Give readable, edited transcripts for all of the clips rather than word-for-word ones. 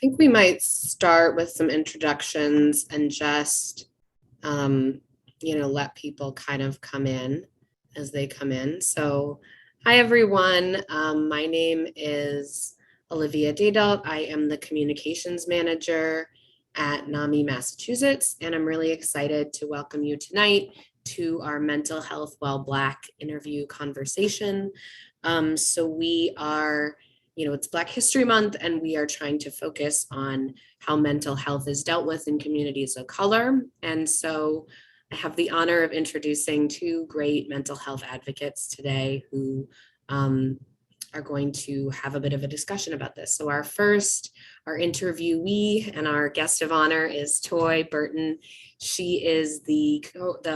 think we might start with some introductions and just, let people kind of come in as they come in. So, hi everyone. My name is Olivia Dadelt. I am the communications manager at NAMI Massachusetts, and I'm really excited to welcome you tonight to our Mental Health While Black interview conversation. So we are, it's Black History Month, and we are trying to focus on how mental health is dealt with in communities of color. And so I have the honor of introducing two great mental health advocates today who are going to have a bit of a discussion about this. So our interviewee and our guest of honor is Toy Burton. She is the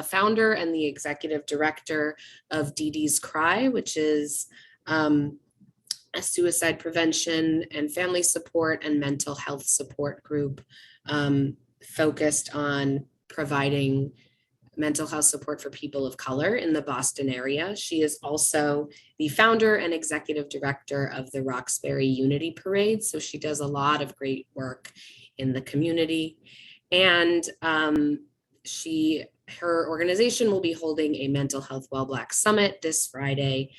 founder and the executive director of DeeDee's Cry, which is a suicide prevention and family support and mental health support group focused on providing mental health support for people of color in the Boston area. She is also the founder and executive director of the Roxbury Unity Parade. So she does a lot of great work in the community. And her organization will be holding a Mental Health While Black Summit this Friday,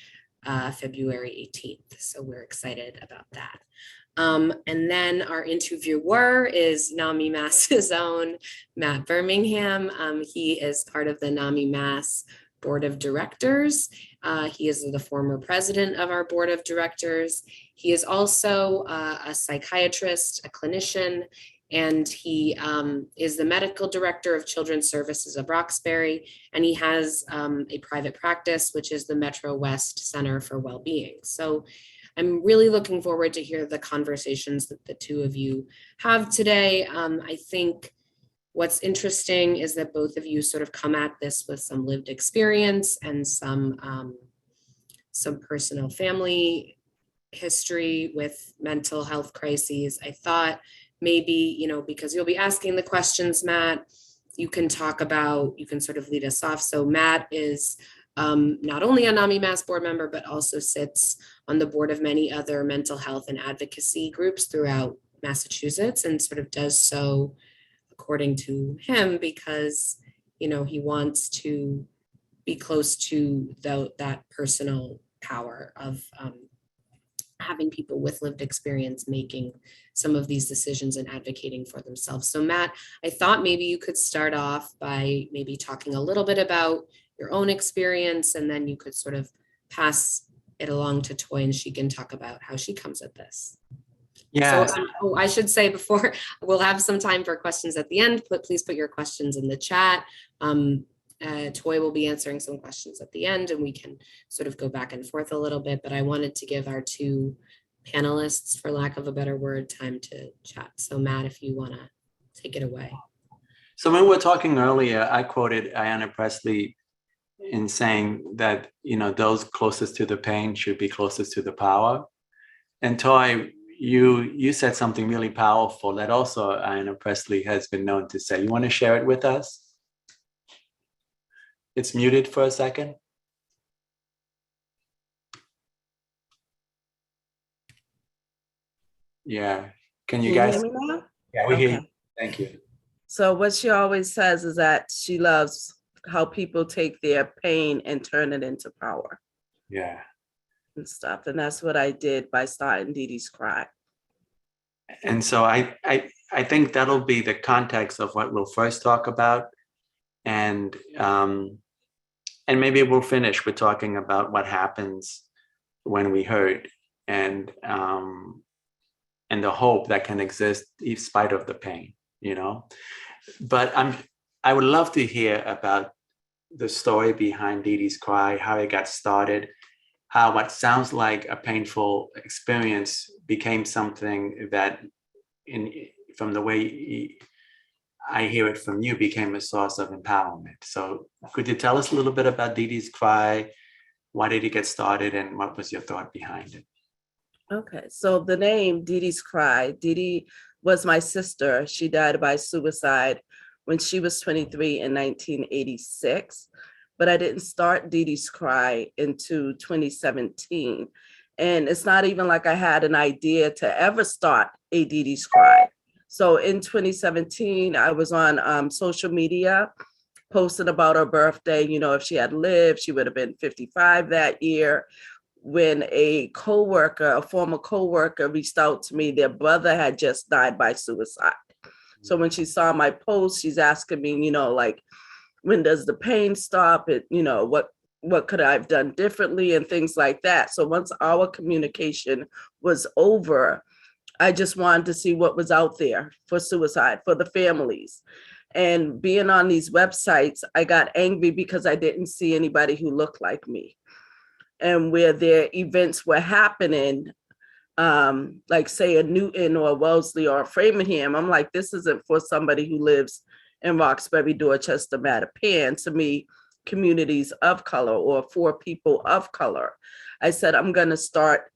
February 18th. So we're excited about that. And then our interviewer is NAMI Mass's own Mat Bermingham. He is part of the NAMI Mass Board of Directors. He is the former president of our board of directors. He is also a psychiatrist, a clinician, and he is the medical director of Children's Services of Roxbury, and he has a private practice, which is the Metro West Center for Wellbeing. So I'm really looking forward to hear the conversations that the two of you have today. I think what's interesting is that both of you sort of come at this with some lived experience and some personal family history with mental health crises. I thought maybe, because you'll be asking the questions, Mat, you can sort of lead us off. So Mat is not only a NAMI Mass board member, but also sits on the board of many other mental health and advocacy groups throughout Massachusetts, and sort of does so, according to him, because, he wants to be close to that personal power of having people with lived experience making some of these decisions and advocating for themselves. So Mat, I thought maybe you could start off by maybe talking a little bit about your own experience, and then you could sort of pass it along to Toy and she can talk about how she comes at this. Yeah. So I should say before, we'll have some time for questions at the end, but please put your questions in the chat. Toy will be answering some questions at the end, and we can sort of go back and forth a little bit, but I wanted to give our two panelists, for lack of a better word, time to chat. So Mat, if you want to take it away. So when we were talking earlier, I quoted Ayanna Pressley in saying that, those closest to the pain should be closest to the power. And Toy, you said something really powerful that also Ayanna Pressley has been known to say. You want to share it with us? It's muted for a second. Yeah. Can you guys hear me now? Yeah, we hear you. Thank you. So what she always says is that she loves how people take their pain and turn it into power. Yeah. And stuff. And that's what I did by starting DeeDee's Cry. And so I think that'll be the context of what we'll first talk about. And maybe we'll finish with talking about what happens when we hurt, and the hope that can exist in spite of the pain, But I would love to hear about the story behind DeeDee's Cry, how it got started, how what sounds like a painful experience became something that, from the way I hear it from you, became a source of empowerment. So could you tell us a little bit about DeeDee's Cry? Why did it get started, and what was your thought behind it? Okay, so the name DeeDee's Cry, DeeDee was my sister. She died by suicide when she was 23 in 1986. But I didn't start DeeDee's Cry into 2017. And it's not even like I had an idea to ever start a DeeDee's Cry. So in 2017, I was on social media posting about her birthday. You know, if she had lived, she would have been 55 that year. When a coworker, a former coworker, reached out to me, their brother had just died by suicide. So when she saw my post, she's asking me, you know, like, when does the pain stop? It, you know, what could I have done differently and things like that. So once our communication was over, I just wanted to see what was out there for suicide, for the families. And being on these websites, I got angry because I didn't see anybody who looked like me. And where their events were happening, like say a Newton or a Wellesley or a Framingham, I'm like, this isn't for somebody who lives in Roxbury, Dorchester, Mattapan. To me, communities of color or for people of color. I said, I'm going to start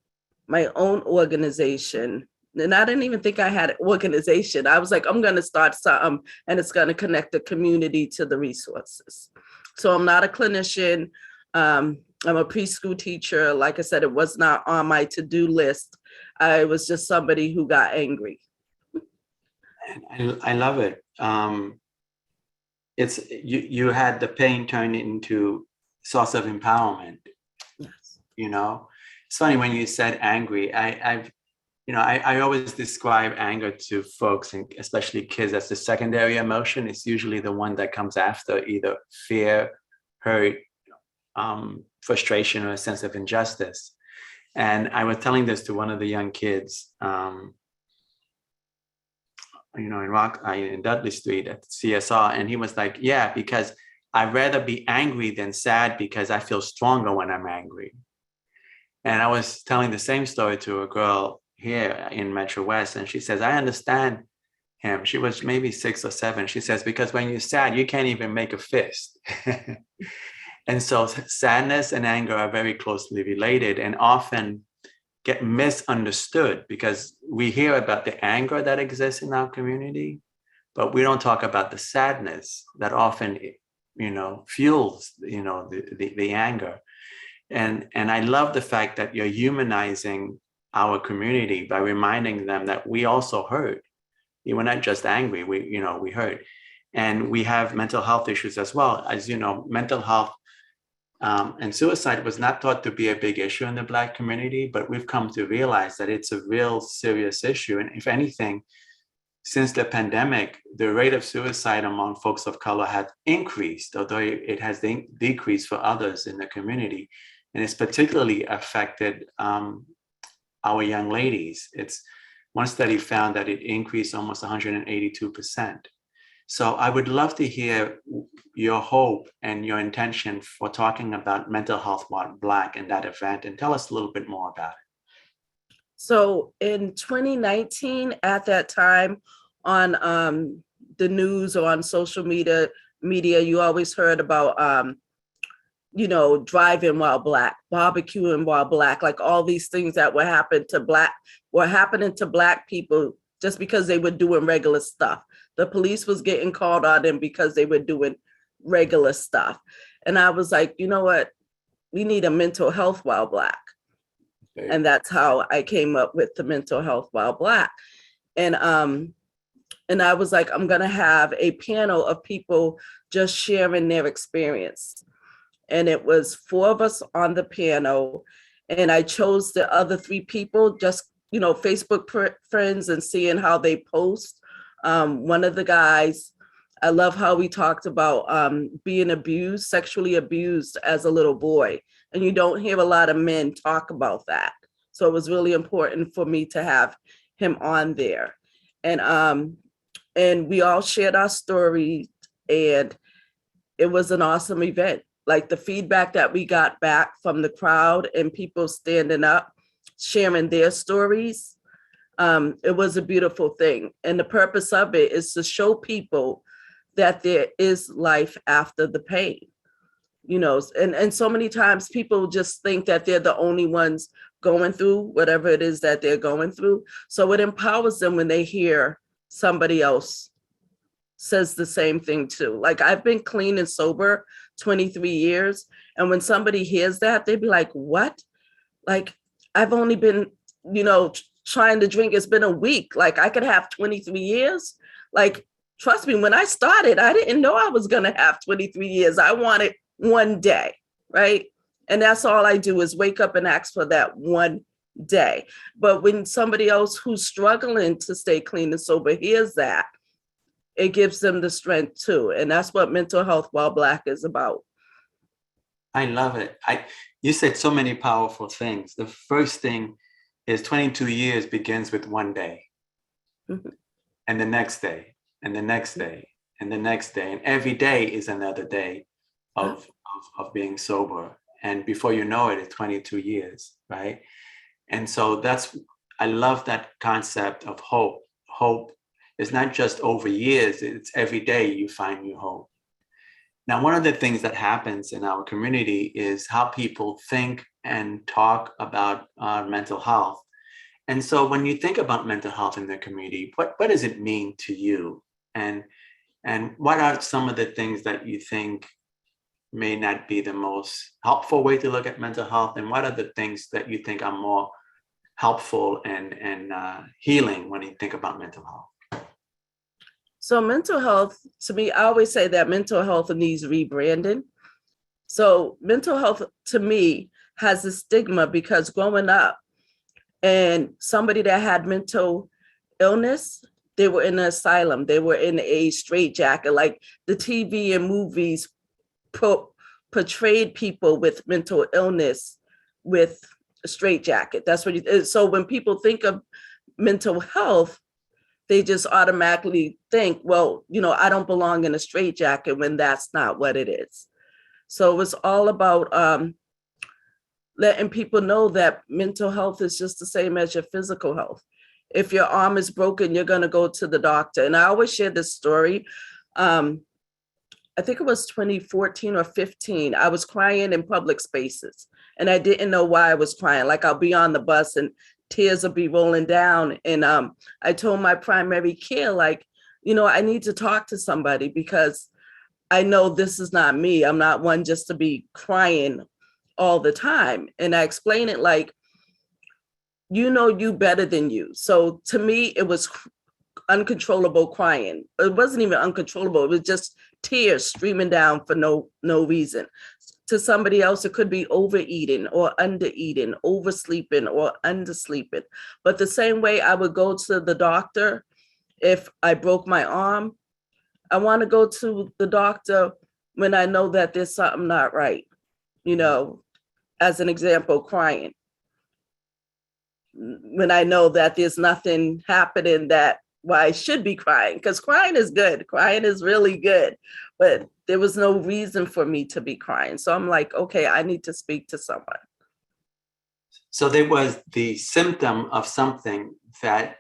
my own organization. And I didn't even think I had an organization. I was like, I'm going to start something and it's going to connect the community to the resources. So I'm not a clinician. I'm a preschool teacher. Like I said, it was not on my to-do list. I was just somebody who got angry. I love it. It's you had the pain turned into source of empowerment. Yes. You know, it's funny when you said angry. I always describe anger to folks, and especially kids, as the secondary emotion. It's usually the one that comes after either fear, hurt, frustration, or a sense of injustice. And I was telling this to one of the young kids, in Dudley Street at CSR, and he was like, "Yeah, because I'd rather be angry than sad because I feel stronger when I'm angry." And I was telling the same story to a girl here in Metro West, and she says, "I understand him." She was maybe 6 or 7. She says, "Because when you're sad, you can't even make a fist." And so sadness and anger are very closely related and often get misunderstood because we hear about the anger that exists in our community, but we don't talk about the sadness that often, fuels, the anger. And I love the fact that you're humanizing our community by reminding them that we also hurt. We're not just angry, we hurt. And we have mental health issues as well. As you know, mental health and suicide was not thought to be a big issue in the Black community, but we've come to realize that it's a real serious issue. And if anything, since the pandemic, the rate of suicide among folks of color has increased, although it has decreased for others in the community. And it's particularly affected our young ladies. One study found that it increased almost 182%. So I would love to hear your hope and your intention for talking about mental health while Black in that event, and tell us a little bit more about it. So in 2019, at that time, on the news or on social media, you always heard about, driving while Black, barbecuing while Black, like all these things that were happening to Black people just because they were doing regular stuff. The police was getting called on them because they were doing regular stuff. And I was like, you know what? We need a mental health while Black. Okay. And that's how I came up with the mental health while Black. And I was like, I'm gonna have a panel of people just sharing their experience. And it was 4 of us on the panel. And I chose the other 3 people, just, Facebook friends and seeing how they post. One of the guys, I love how we talked about being abused, sexually abused as a little boy. And you don't hear a lot of men talk about that. So it was really important for me to have him on there. And we all shared our story, and it was an awesome event. Like the feedback that we got back from the crowd and people standing up, sharing their stories, it was a beautiful thing. And the purpose of it is to show people that there is life after the pain, and so many times people just think that they're the only ones going through whatever it is that they're going through. So it empowers them when they hear somebody else says the same thing too. Like I've been clean and sober 23 years. And when somebody hears that, they'd be like, what? Like, I've only been, trying to drink. It's been a week. Like I could have 23 years. Like, trust me, when I started, I didn't know I was going to have 23 years. I wanted one day, right? And that's all I do is wake up and ask for that one day. But when somebody else who's struggling to stay clean and sober hears that, it gives them the strength too. And that's what Mental Health While Black is about. I love it. You said so many powerful things. The first thing is 22 years begins with one day, Mhm. and the next day, and the next day, and the next day, and every day is another day of being sober. And before you know it, it's 22 years, right? And so I love that concept of hope. Hope is not just over years, it's every day you find new hope. Now, one of the things that happens in our community is how people think and talk about mental health. And so when you think about mental health in the community, what does it mean to you? And what are some of the things that you think may not be the most helpful way to look at mental health? And what are the things that you think are more helpful and healing when you think about mental health? So mental health, to me, I always say that mental health needs rebranding. So mental health, to me, has a stigma because growing up and somebody that had mental illness, they were in an asylum, they were in a straitjacket, like the TV and movies portrayed people with mental illness with a straitjacket. That's what so when people think of mental health, they just automatically think, well, I don't belong in a straitjacket, when that's not what it is. So it's all about letting people know that mental health is just the same as your physical health. If your arm is broken, you're going to go to the doctor. And I always share this story. I think it was 2014 or 15. I was crying in public spaces and I didn't know why I was crying. Like I'll be on the bus and tears will be rolling down. And I told my primary care, like, I need to talk to somebody because I know this is not me. I'm not one just to be crying all the time. And I explain it like, you better than you. So to me, it was uncontrollable crying. It wasn't even uncontrollable. It was just tears streaming down for no reason. To somebody else, it could be overeating or undereating, oversleeping or undersleeping. But the same way I would go to the doctor if I broke my arm, I want to go to the doctor when I know that there's something not right. As an example, crying. When I know that there's nothing happening that why I should be crying, because crying is good. Crying is really good. But there was no reason for me to be crying. So I'm like, okay, I need to speak to someone. So there was the symptom of something that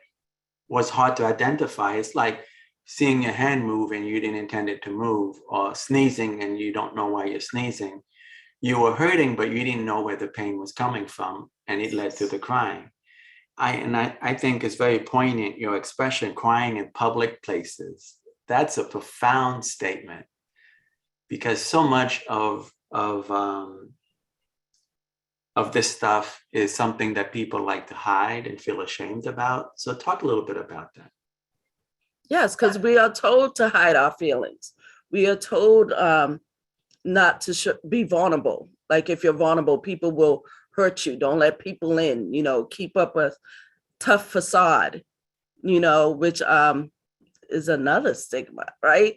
was hard to identify. It's like seeing your hand move and you didn't intend it to move, or sneezing and you don't know why you're sneezing. You were hurting, but you didn't know where the pain was coming from, and it led to the crying. I think it's very poignant, your expression, crying in public places. That's a profound statement, because so much of this stuff is something that people like to hide and feel ashamed about. So talk a little bit about that. Yes, because we are told to hide our feelings. We are told not to be vulnerable. Like if you're vulnerable, people will hurt you. Don't let people in, keep up a tough facade, which is another stigma, right?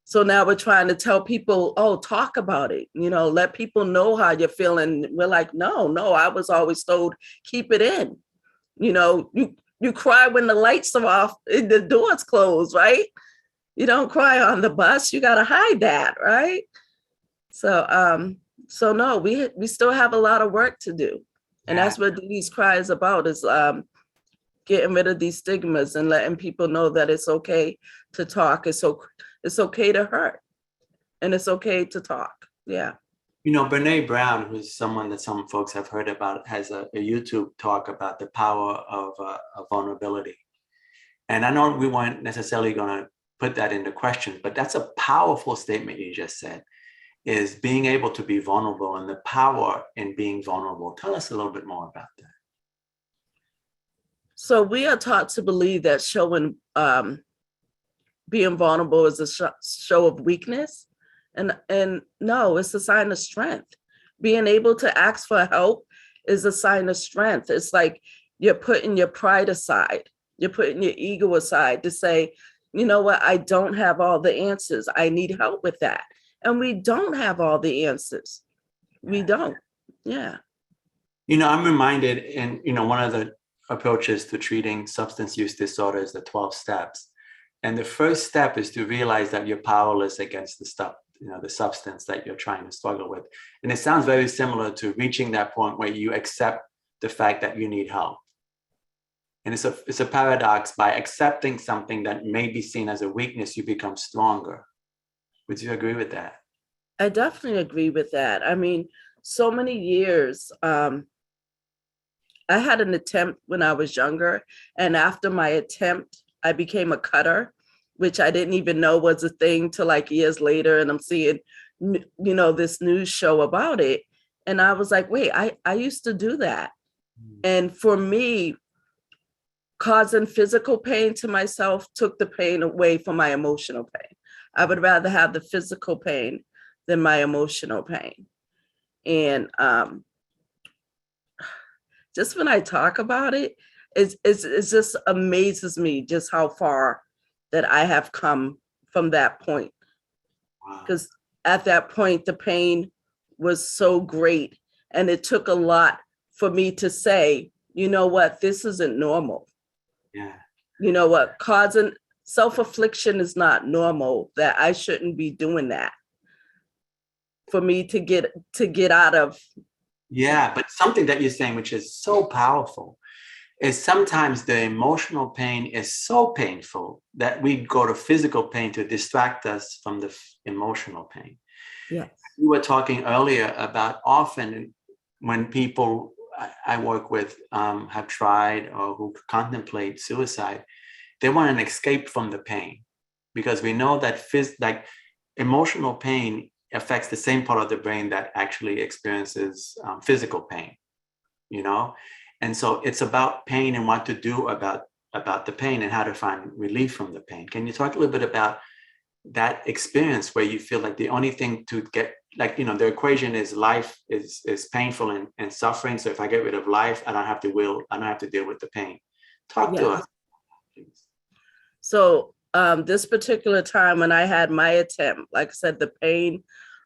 So now we're trying to tell people, oh, talk about it, let people know how you're feeling. We're like, no, I was always told, keep it in. You cry when the lights are off and the door's closed, right? You don't cry on the bus. You got to hide that, right? So no, we still have a lot of work to do. And that's what DeeDee's Cry is about, is getting rid of these stigmas and letting people know that it's okay to talk. It's okay to hurt, and it's okay to talk. Yeah. Brene Brown, who's someone that some folks have heard about, has a YouTube talk about the power of vulnerability. And I know we weren't necessarily going to put that into question, but that's a powerful statement you just said. is being able to be vulnerable and the power in being vulnerable. Tell us a little bit more about that. So we are taught to believe that showing being vulnerable is a show of weakness, and no, it's a sign of strength. Being able to ask for help is a sign of strength. It's like you're putting your pride aside, you're putting your ego aside to say, you know what, I don't have all the answers. I need help with that. And we don't have all the answers. We don't. Yeah. You know, I'm reminded in, you know, one of the approaches to treating substance use disorder is the 12 steps. And the first step is to realize that you're powerless against the stuff, you know, the substance that you're trying to struggle with. And it sounds very similar to reaching that point where you accept the fact that you need help. And it's a paradox. By accepting something that may be seen as a weakness, you become stronger. Would you agree with that? I definitely agree with that. I mean, so many years, I had an attempt when I was younger, and after my attempt, I became a cutter, which I didn't even know was a thing till like years later. And I'm seeing, you know, this news show about it. And I was like, wait, I used to do that. And for me, causing physical pain to myself took the pain away from my emotional pain. I would rather have the physical pain than my emotional pain. And just when I talk about it, it just amazes me just how far that I have come from that point. Because at that point, the pain was so great. And it took a lot for me to say, you know what, this isn't normal. Yeah. You know what, causing self-affliction is not normal, that I shouldn't be doing that. For me to get out of. Yeah, but something that you're saying, which is so powerful, is sometimes the emotional pain is so painful that we go to physical pain to distract us from the emotional pain. Yes. You were talking earlier about often when people I work with have tried or who contemplate suicide, they want an escape from the pain, because we know that like emotional pain affects the same part of the brain that actually experiences physical pain, you know? And so it's about pain and what to do about the pain and how to find relief from the pain. Can you talk a little bit about that experience where you feel like the only thing to get, like, you know, the equation is life is painful and suffering. So if I get rid of life, I don't have to deal with the pain. Talk to us, please. So this particular time when I had my attempt, like I said, the pain,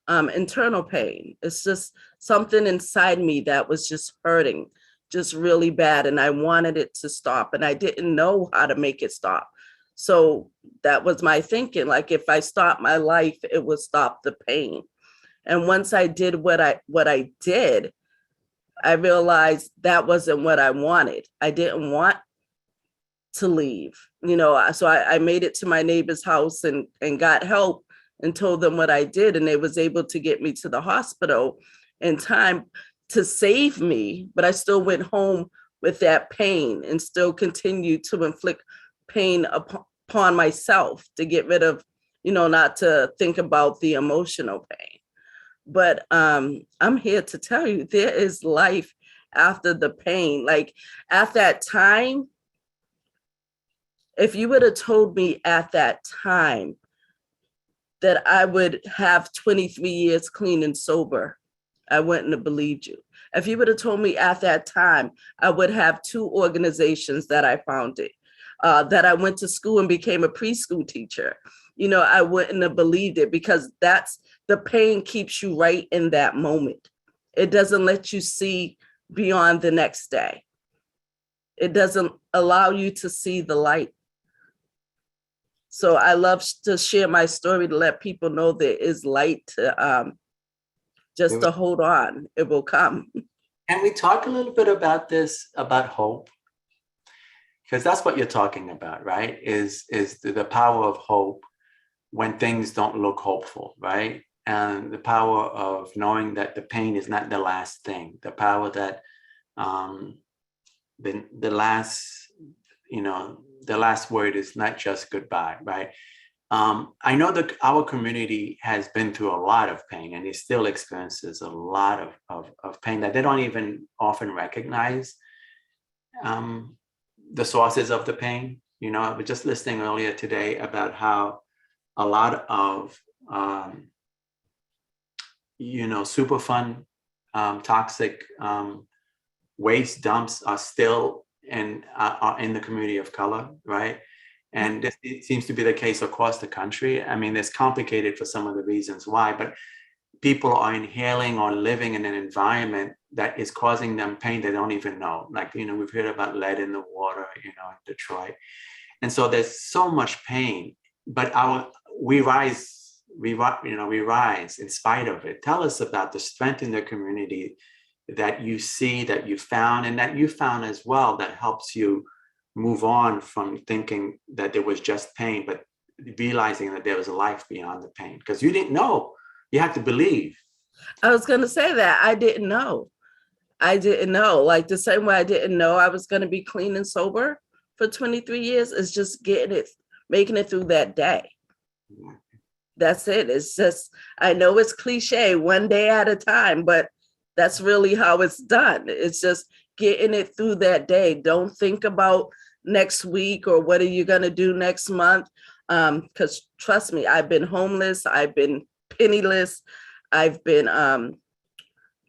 internal pain, it's just something inside me that was just hurting, just really bad. And I wanted it to stop, and I didn't know how to make it stop. So that was my thinking, like if I stop my life, it would stop the pain. And once I did what I did, I realized that wasn't what I wanted. I didn't want to leave, you know, so I made it to my neighbor's house and got help and told them what I did. And they was able to get me to the hospital in time to save me, but I still went home with that pain and still continued to inflict pain upon myself to get rid of, you know, not to think about the emotional pain. But I'm here to tell you there is life after the pain. Like at that time, if you would have told me at that time that I would have 23 years clean and sober, I wouldn't have believed you. If you would have told me at that time I would have 2 organizations that I founded, that I went to school and became a preschool teacher, you know, I wouldn't have believed it, because that's the pain keeps you right in that moment. It doesn't let you see beyond the next day. It doesn't allow you to see the light. So I love to share my story to let people know there is light to just to hold on. It will come. Can we talk a little bit about this, about hope? Because that's what you're talking about, right? Is the power of hope when things don't look hopeful, right? And the power of knowing that the pain is not the last thing. The power that the last, you know, the last word is not just goodbye, right? I know that our community has been through a lot of pain, and it still experiences a lot of pain that they don't even often recognize the sources of the pain. You know, I was just listening earlier today about how a lot of Superfund toxic waste dumps are still are in the community of color, right? And this, it seems to be the case across the country. I mean, it's complicated for some of the reasons why, but people are inhaling or living in an environment that is causing them pain they don't even know. Like, we've heard about lead in the water, in Detroit. And so there's so much pain, but we rise in spite of it. Tell us about the strength in the community that you see, that you found, and that you found as well, that helps you move on from thinking that there was just pain, but realizing that there was a life beyond the pain, because you didn't know. You had to believe. I was going to say that. I didn't know. Like the same way I didn't know I was going to be clean and sober for 23 years. It's just making it through that day. That's it. It's just, I know it's cliche, one day at a time, but that's really how it's done. It's just getting it through that day. Don't think about next week or what are you going to do next month. Because trust me, I've been homeless. I've been penniless. I've been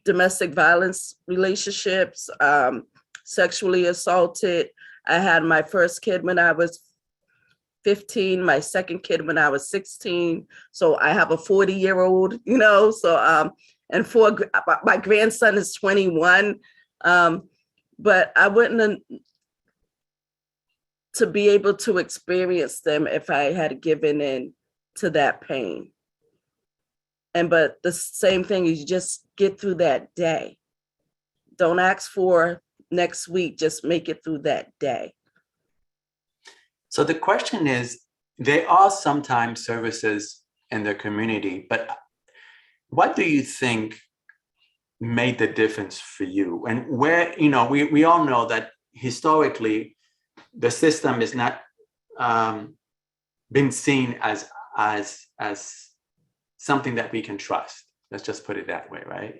domestic violence relationships, sexually assaulted. I had my first kid when I was 15, my second kid when I was 16. So I have a 40-year-old, so, and my grandson is 21. But I wouldn't to be able to experience them if I had given in to that pain. But the same thing is, you just get through that day. Don't ask for next week, just make it through that day. So the question is, there are sometimes services in the community, but what do you think made the difference for you? And where, we all know that historically, the system is not been seen as something that we can trust. Let's just put it that way, right?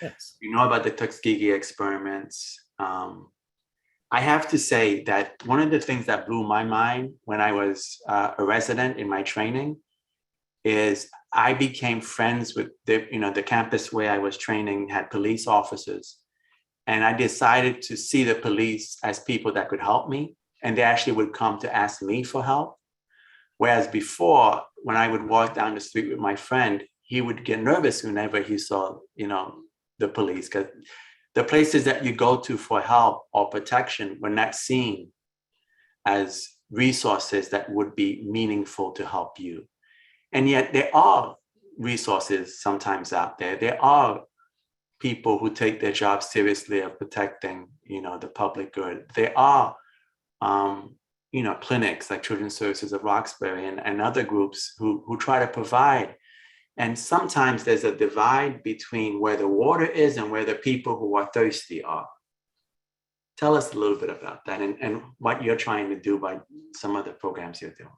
Yes. You know about the Tuskegee experiments. I have to say that one of the things that blew my mind when I was a resident in my training is I became friends with the campus where I was training had police officers. And I decided to see the police as people that could help me. And they actually would come to ask me for help. Whereas before, when I would walk down the street with my friend, he would get nervous whenever he saw, the police, because the places that you go to for help or protection were not seen as resources that would be meaningful to help you. And yet there are resources sometimes out there. There are people who take their job seriously of protecting, the public good. There are, clinics like Children's Services of Roxbury and other groups who try to provide. And sometimes there's a divide between where the water is and where the people who are thirsty are. Tell us a little bit about that and what you're trying to do by some of the programs you're doing.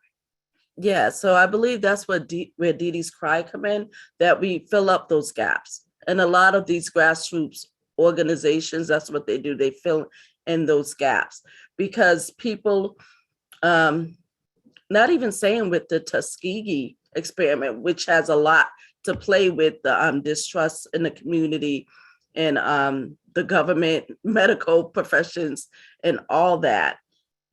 Yeah, so I believe that's where DeeDee's Cry come in, that we fill up those gaps. And a lot of these grassroots organizations, that's what they do. They fill in those gaps because people, not even saying with the Tuskegee experiment, which has a lot to play with the distrust in the community and the government, medical professions, and all that.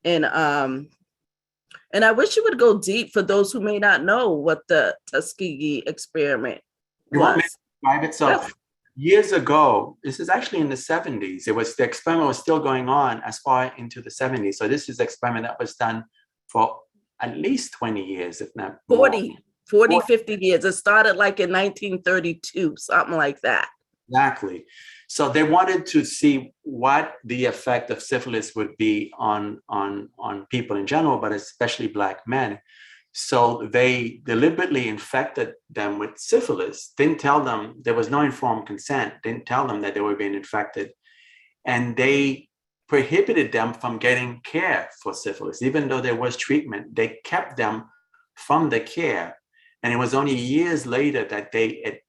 And I wish you would go deep for those who may not know what the Tuskegee experiment You want me was. to describe it? So Yes. years ago, this is actually in the 70s. The experiment was still going on as far into the 70s. So this is an experiment that was done for at least 20 years, if not more. 50 years. It started like in 1932, something like that. Exactly. So they wanted to see what the effect of syphilis would be on people in general, but especially Black men. So they deliberately infected them with syphilis, didn't tell them, there was no informed consent, didn't tell them that they were being infected. And they prohibited them from getting care for syphilis. Even though there was treatment, they kept them from the care. And it was only years later that they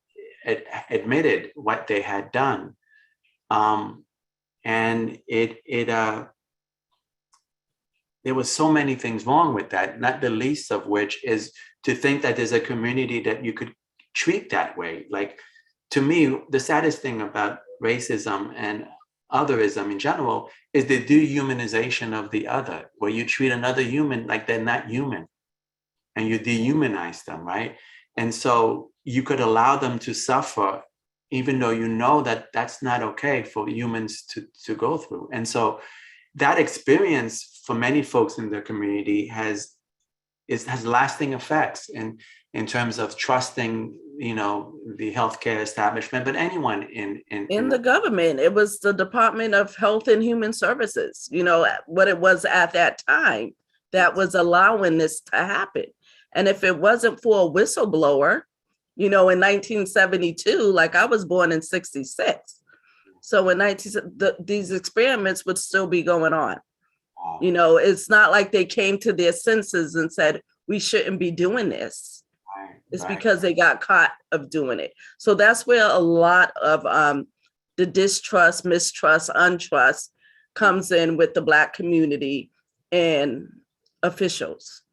admitted what they had done. And there was so many things wrong with that, not the least of which is to think that there's a community that you could treat that way. Like, to me, the saddest thing about racism and otherism in general is the dehumanization of the other, where you treat another human like they're not human and you dehumanize them, right? And so you could allow them to suffer, even though you know that that's not okay for humans to go through. And so that experience for many folks in the community has lasting effects in terms of trusting, the healthcare establishment, but anyone in the government. It was the Department of Health and Human Services, what it was at that time that was allowing this to happen. And if it wasn't for a whistleblower, in 1972, like I was born in 66. So in these experiments would still be going on. It's not like they came to their senses and said, we shouldn't be doing this. It's because they got caught of doing it. So that's where a lot of the distrust, mistrust, untrust comes in with the Black community and officials.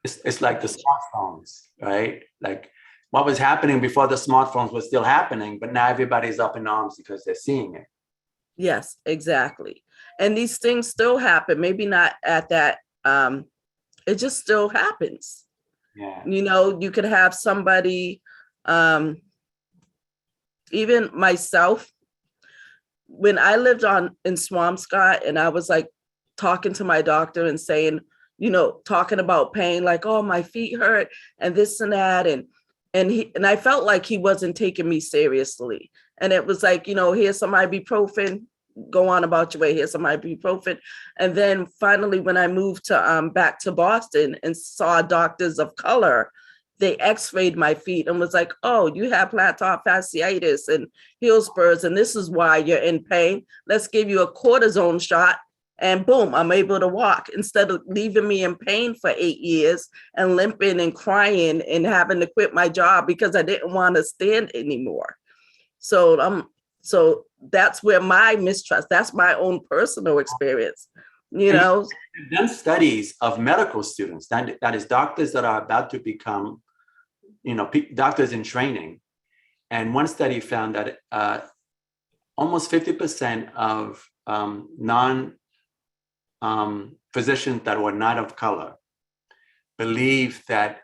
It's like the smartphones, right? Like what was happening before the smartphones was still happening, but now everybody's up in arms because they're seeing it. Yes, exactly. And these things still happen, maybe not at that, it just still happens. Yeah. You could have somebody, even myself, when I lived in Swampscott and I was like talking to my doctor and saying, talking about pain, like, oh, my feet hurt and this and that. And I felt like he wasn't taking me seriously. And it was like, here's some ibuprofen, go on about your way, here's some ibuprofen. And then finally, when I moved to back to Boston and saw doctors of color, they x-rayed my feet and was like, oh, you have plantar fasciitis and heel spurs, and this is why you're in pain. Let's give you a cortisone shot. And boom, I'm able to walk, instead of leaving me in pain for 8 years and limping and crying and having to quit my job because I didn't want to stand anymore. So that's where my mistrust, that's my own personal experience, We've done studies of medical students, that is doctors that are about to become, doctors in training. And one study found that almost 50% of physicians that were not of color believe that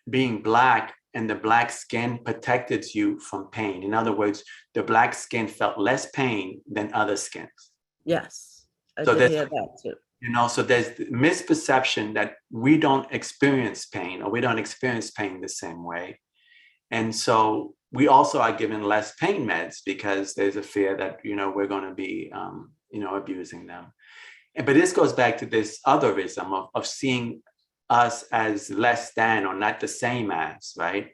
being Black and the Black skin protected you from pain. In other words, the Black skin felt less pain than other skins. Yes, I did hear that too. So there's misperception that we don't experience pain, or we don't experience pain the same way. And so we also are given less pain meds because there's a fear that, we're going to be, abusing them. But this goes back to this otherism of seeing us as less than or not the same as, right?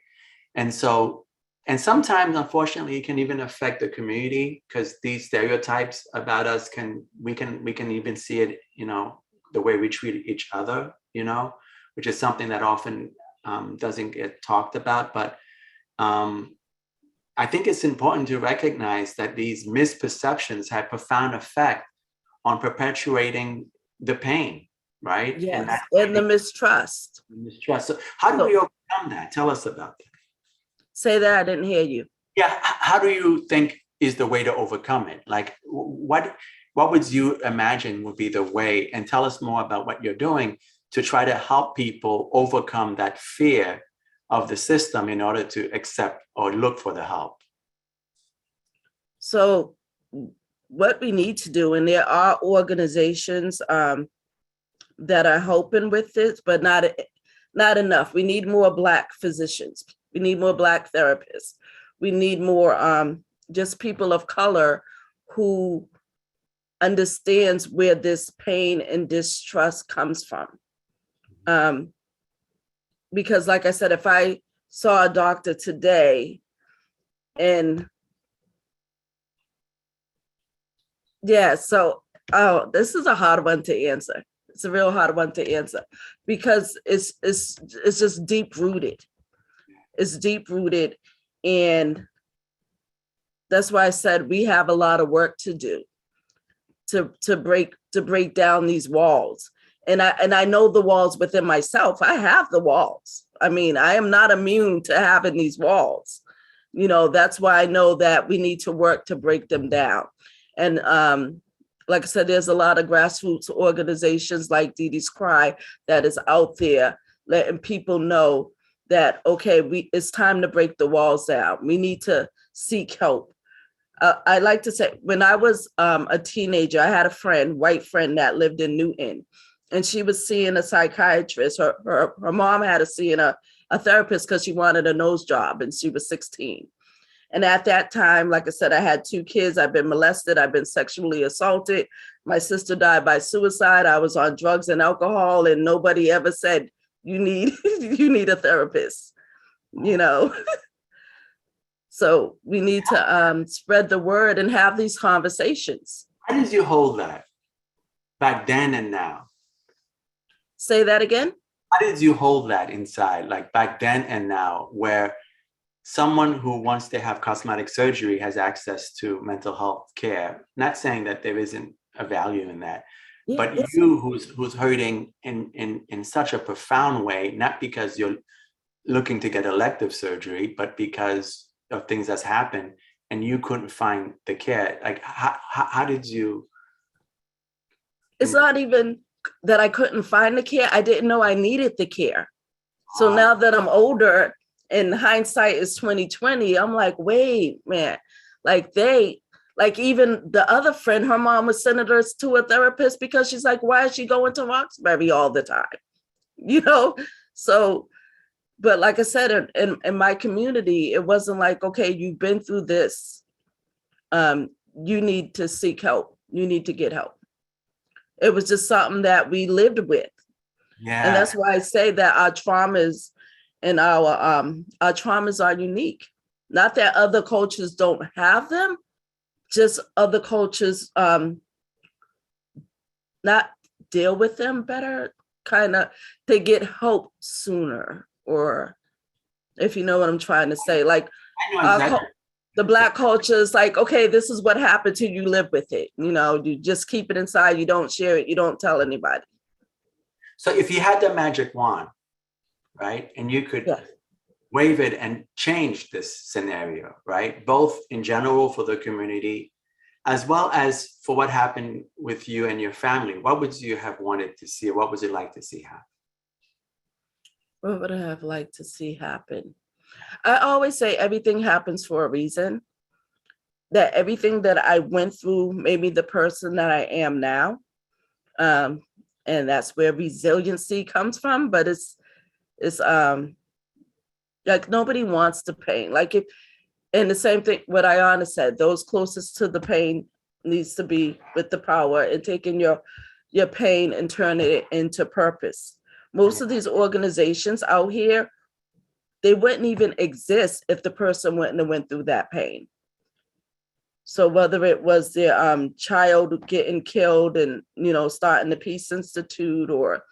And so, and sometimes, unfortunately, it can even affect the community, because these stereotypes about us we can even see it, the way we treat each other, which is something that often doesn't get talked about. But I think it's important to recognize that these misperceptions have profound effect on perpetuating the pain, right? Yes, and the mistrust. So how do we overcome that? Tell us about that. Say that, I didn't hear you. Yeah, how do you think is the way to overcome it? Like, what would you imagine would be the way? And tell us more about what you're doing to try to help people overcome that fear of the system in order to accept or look for the help. So what we need to do, and there are organizations that are helping with this, but not enough. We need more Black physicians. We need more Black therapists. We need more just people of color who understands where this pain and distrust comes from. Because like I said, if I saw a doctor today and this is a hard one to answer. It's a real hard one to answer because it's just deep rooted. It's deep rooted, and that's why I said we have a lot of work to do to break down these walls. And I know the walls within myself. I have the walls. I mean, I am not immune to having these walls. You know, that's why I know that we need to work to break them down. And like I said, there's a lot of grassroots organizations like DeeDee's Cry that is out there letting people know that, okay, it's time to break the walls down. We need to seek help. I like to say, when I was a teenager, I had a white friend that lived in Newton, and she was seeing a psychiatrist. Her mom had her seeing a therapist because she wanted a nose job, and she was 16. And at that time, like I said, I had 2 kids. I've been molested. I've been sexually assaulted. My sister died by suicide. I was on drugs and alcohol, and nobody ever said, you need a therapist, you know? So we need to spread the word and have these conversations. How did you hold that back then and now? Say that again? How did you hold that inside, like back then and now, where someone who wants to have cosmetic surgery has access to mental health care? Not saying that there isn't a value in that, Yeah, but yes. you who's hurting in such a profound way, not because you're looking to get elective surgery, but because of things that's happened and you couldn't find the care. Like, how did you? It's not even that I couldn't find the care. I didn't know I needed the care. So now that I'm older and hindsight is 2020, I'm like, wait, man, like even the other friend, her mom was sending her to a therapist because she's like, why is she going to Roxbury all the time? You know? So, but like I said, in my community, it wasn't like, okay, you've been through this. You need to seek help. You need to get help. It was just something that we lived with. Yeah. And that's why I say that our traumas and our traumas are unique. Not that other cultures don't have them, just other cultures not deal with them better, kind of, they get help sooner, or if you know what I'm trying to say, like I know exactly. The Black culture is like, okay, this is what happened to you, live with it. You know, you just keep it inside, you don't share it, you don't tell anybody. So if you had the magic wand, right, and you could wave it and change this scenario, right, both in general for the community, as well as for what happened with you and your family, what would you have wanted to see? What would you like to see happen? What would I have liked to see happen? I always say everything happens for a reason, that everything that I went through made me the person that I am now. And that's where resiliency comes from, but it's like nobody wants the pain. Like and the same thing, what Ayana said, those closest to the pain needs to be with the power and taking your pain and turning it into purpose. Most of these organizations out here, they wouldn't even exist if the person wouldn't have went through that pain. So whether it was their child getting killed and, you know, starting the Peace Institute, or,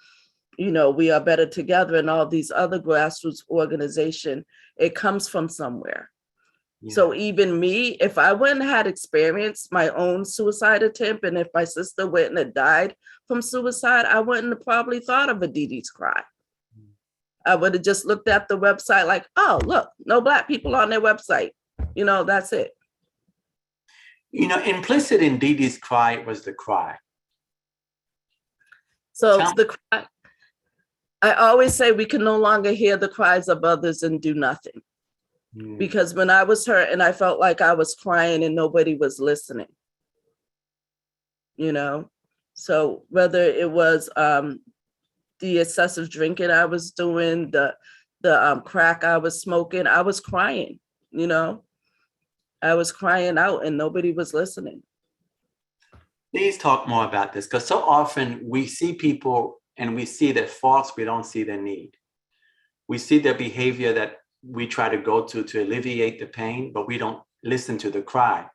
you know, We Are Better Together and all these other grassroots organizations, it comes from somewhere. Yeah. So even me, if I wouldn't have had experienced my own suicide attempt, and if my sister wouldn't have died from suicide, I wouldn't have probably thought of a DeeDee's Cry. I would have just looked at the website like, oh, look, no Black people on their website. You know, that's it. You know, implicit in DeeDee's Cry was the cry. So the cry, I always say we can no longer hear the cries of others and do nothing. Because when I was hurt and I felt like I was crying and nobody was listening, you know, so whether it was the excessive drinking I was doing, the crack I was smoking, I was crying, you know, I was crying out and nobody was listening. Please talk more about this, because so often we see people and we see their faults, we don't see their need. We see their behavior that we try to go to alleviate the pain, but we don't listen to the cry.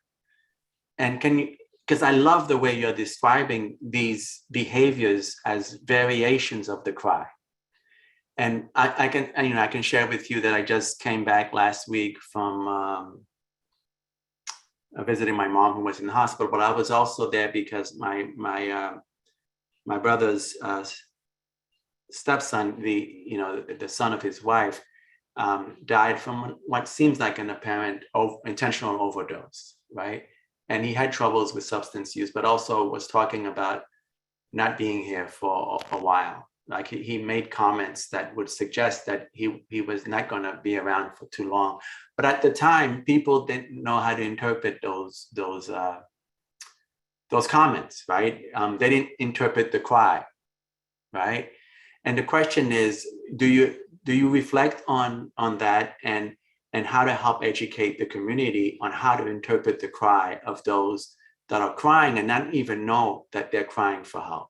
And can because I love the way you're describing these behaviors as variations of the cry. And I can share with you that I just came back last week from visiting my mom who was in the hospital, but I was also there because my brother's stepson, the son of his wife, died from what seems like an apparent intentional overdose, right? And he had troubles with substance use, but also was talking about not being here for a while. Like he made comments that would suggest that he was not going to be around for too long. But at the time, people didn't know how to interpret those comments, right? They didn't interpret the cry, right? And the question is, do you reflect on that and how to help educate the community on how to interpret the cry of those that are crying and not even know that they're crying for help?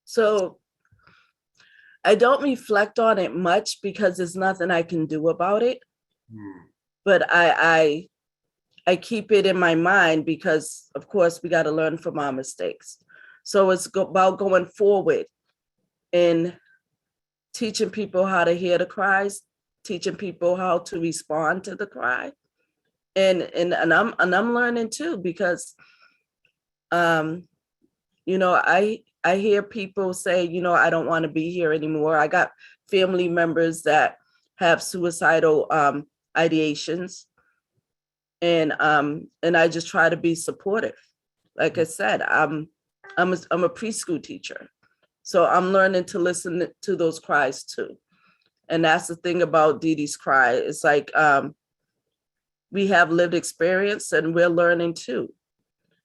So I don't reflect on it much because there's nothing I can do about it. But I keep it in my mind because, of course, we got to learn from our mistakes. So it's about going forward and teaching people how to hear the cries, teaching people how to respond to the cry. And I'm learning too, because I hear people say, I don't want to be here anymore. I got family members that have suicidal ideations, and I just try to be supportive. Like I said, I'm a preschool teacher, so I'm learning to listen to those cries too. And that's the thing about DeeDee's cry. It's like we have lived experience, and we're learning too.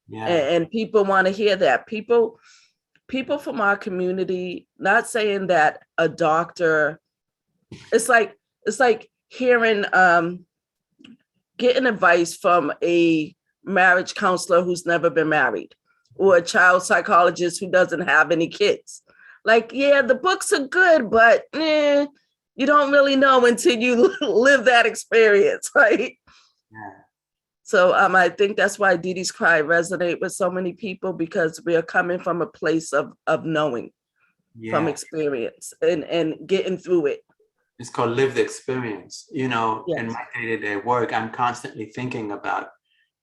Yeah. And people want to hear that. People from our community, not saying that a doctor, it's like hearing, getting advice from a marriage counselor who's never been married, or a child psychologist who doesn't have any kids. Like, yeah, the books are good, but you don't really know until you live that experience, right? Yeah. So I think that's why DeeDee's cry resonate with so many people, because we are coming from a place of knowing, from experience and getting through it. It's called lived experience. Yes. In my day-to-day work, I'm constantly thinking about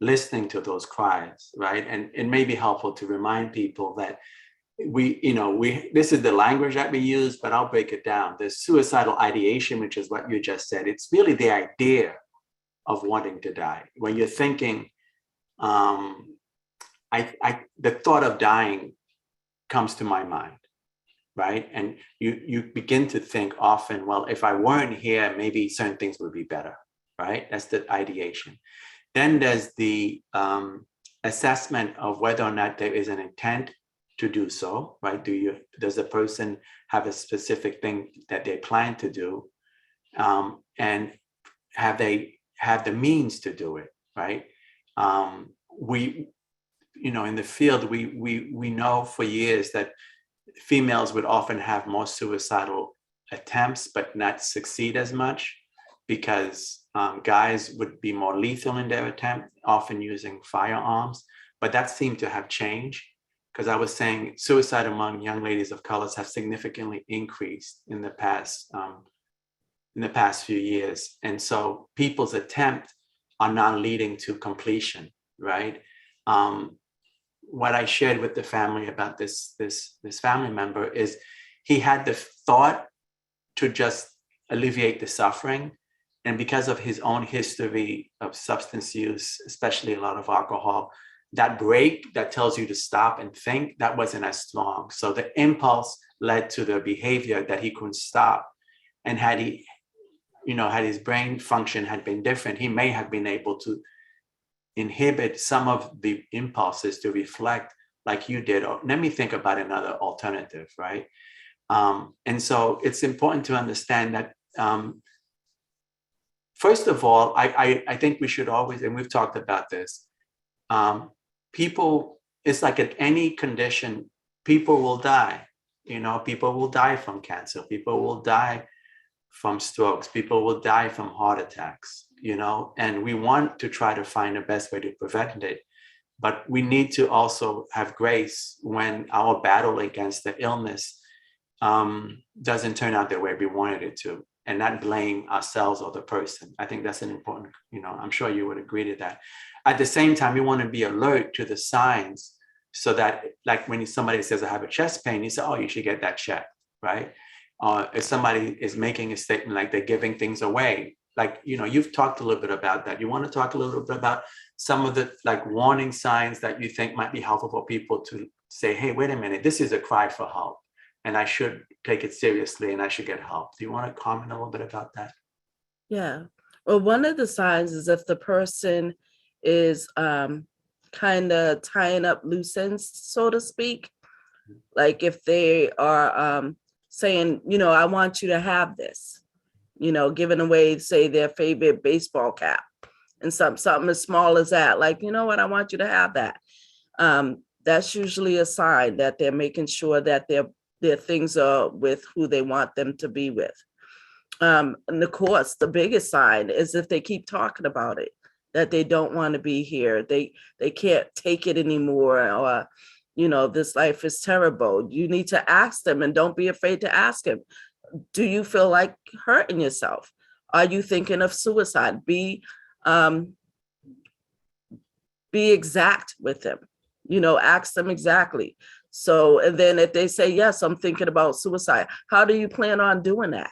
listening to those cries, right? And it may be helpful to remind people that this is the language that we use, but I'll break it down. There's suicidal ideation, which is what you just said. It's really the idea of wanting to die. When you're thinking, the thought of dying comes to my mind, right? And you begin to think often, well, if I weren't here, maybe certain things would be better, right? That's the ideation. Then there's the assessment of whether or not there is an intent to do so, right? Does the person have a specific thing that they plan to do? And have they have the means to do it, right? In the field, we know for years that females would often have more suicidal attempts, but not succeed as much, because guys would be more lethal in their attempt, often using firearms. But that seemed to have changed, because I was saying suicide among young ladies of colors have significantly increased in the past few years. And so people's attempts are now leading to completion, right? What I shared with the family about this family member is he had the thought to just alleviate the suffering. And because of his own history of substance use, especially a lot of alcohol, that break that tells you to stop and think, that wasn't as strong. So the impulse led to the behavior that he couldn't stop. And had his brain function had been different, he may have been able to inhibit some of the impulses to reflect like you did. Or let me think about another alternative, right? And so it's important to understand that, first of all, I think we should always, and we've talked about this, people, it's like at any condition, people will die. People will die from cancer. People will die from strokes. People will die from heart attacks, and we want to try to find the best way to prevent it. but we need to also have grace when our battle against the illness doesn't turn out the way we wanted it to, and not blame ourselves or the person. I think that's an important, I'm sure you would agree to that. At the same time, we want to be alert to the signs so that, like when somebody says, I have a chest pain, you say, oh, you should get that checked, right? If somebody is making a statement like they're giving things away, like, you've talked a little bit about that. You want to talk a little bit about some of the like warning signs that you think might be helpful for people to say, hey, wait a minute, this is a cry for help, and I should take it seriously and I should get help. Do you want to comment a little bit about that? Yeah. Well, one of the signs is if the person is kind of tying up loose ends, so to speak. Like if they are saying, I want you to have this, giving away, say, their favorite baseball cap and something as small as that. Like, you know what, I want you to have that. That's usually a sign that they're making sure that their things are with who they want them to be with. And of course, the biggest sign is if they keep talking about it, that they don't want to be here. They can't take it anymore, or, this life is terrible. You need to ask them, and don't be afraid to ask them. Do you feel like hurting yourself? Are you thinking of suicide? Be exact with them, ask them exactly. So, and then if they say, yes, I'm thinking about suicide, how do you plan on doing that?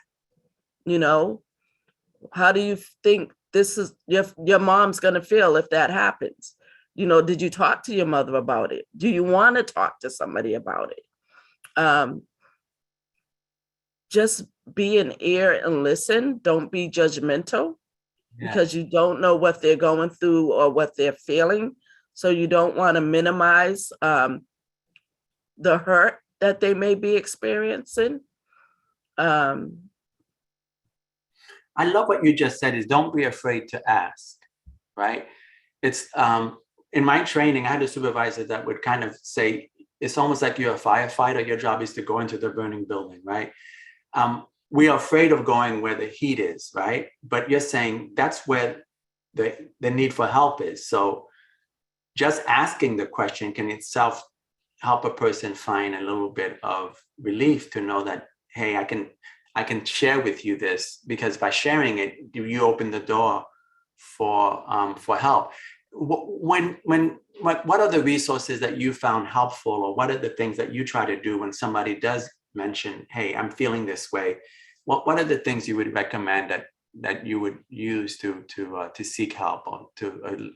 How do you think this is your mom's going to feel if that happens? Did you talk to your mother about it? Do you want to talk to somebody about it? Just be an ear and listen. Don't be judgmental, because you don't know what they're going through or what they're feeling. So you don't want to minimize the hurt that they may be experiencing. I love what you just said, is don't be afraid to ask, right? It's in my training, I had a supervisor that would kind of say, it's almost like you're a firefighter. Your job is to go into the burning building, right? We are afraid of going where the heat is, right? But you're saying that's where the need for help is. So just asking the question can itself help a person find a little bit of relief to know that, hey, I can share with you this, because by sharing it, you open the door for help. What are the resources that you found helpful, or what are the things that you try to do when somebody does mention, hey, I'm feeling this way? What are the things you would recommend that you would use to seek help or to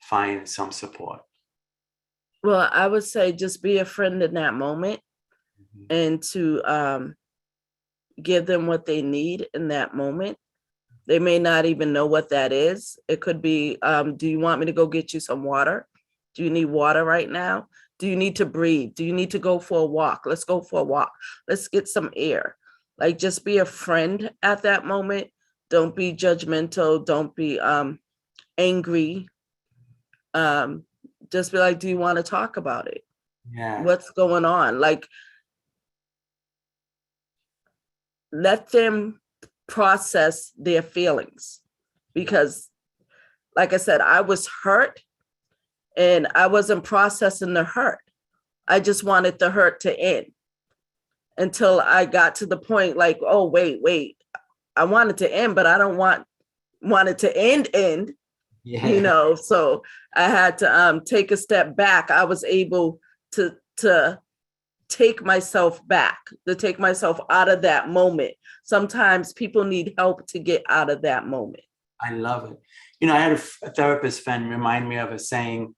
find some support? Well, I would say just be a friend in that moment, and to give them what they need in that moment. They may not even know what that is. It could be, do you want me to go get you some water? Do you need water right now? Do you need to breathe? Do you need to go for a walk? Let's go for a walk. Let's get some air. Like, just be a friend at that moment. Don't be judgmental. Don't be angry. Just be like, do you want to talk about it? Yeah. What's going on? Like, let them process their feelings, because like I said, I was hurt and I wasn't processing the hurt. I just wanted the hurt to end, until I got to the point like, oh, wait, I want it to end, but I don't want it to end. Yeah. So I had to take a step back. I was able to take myself back, to take myself out of that moment. Sometimes people need help to get out of that moment. I love it. I had a therapist friend remind me of a saying,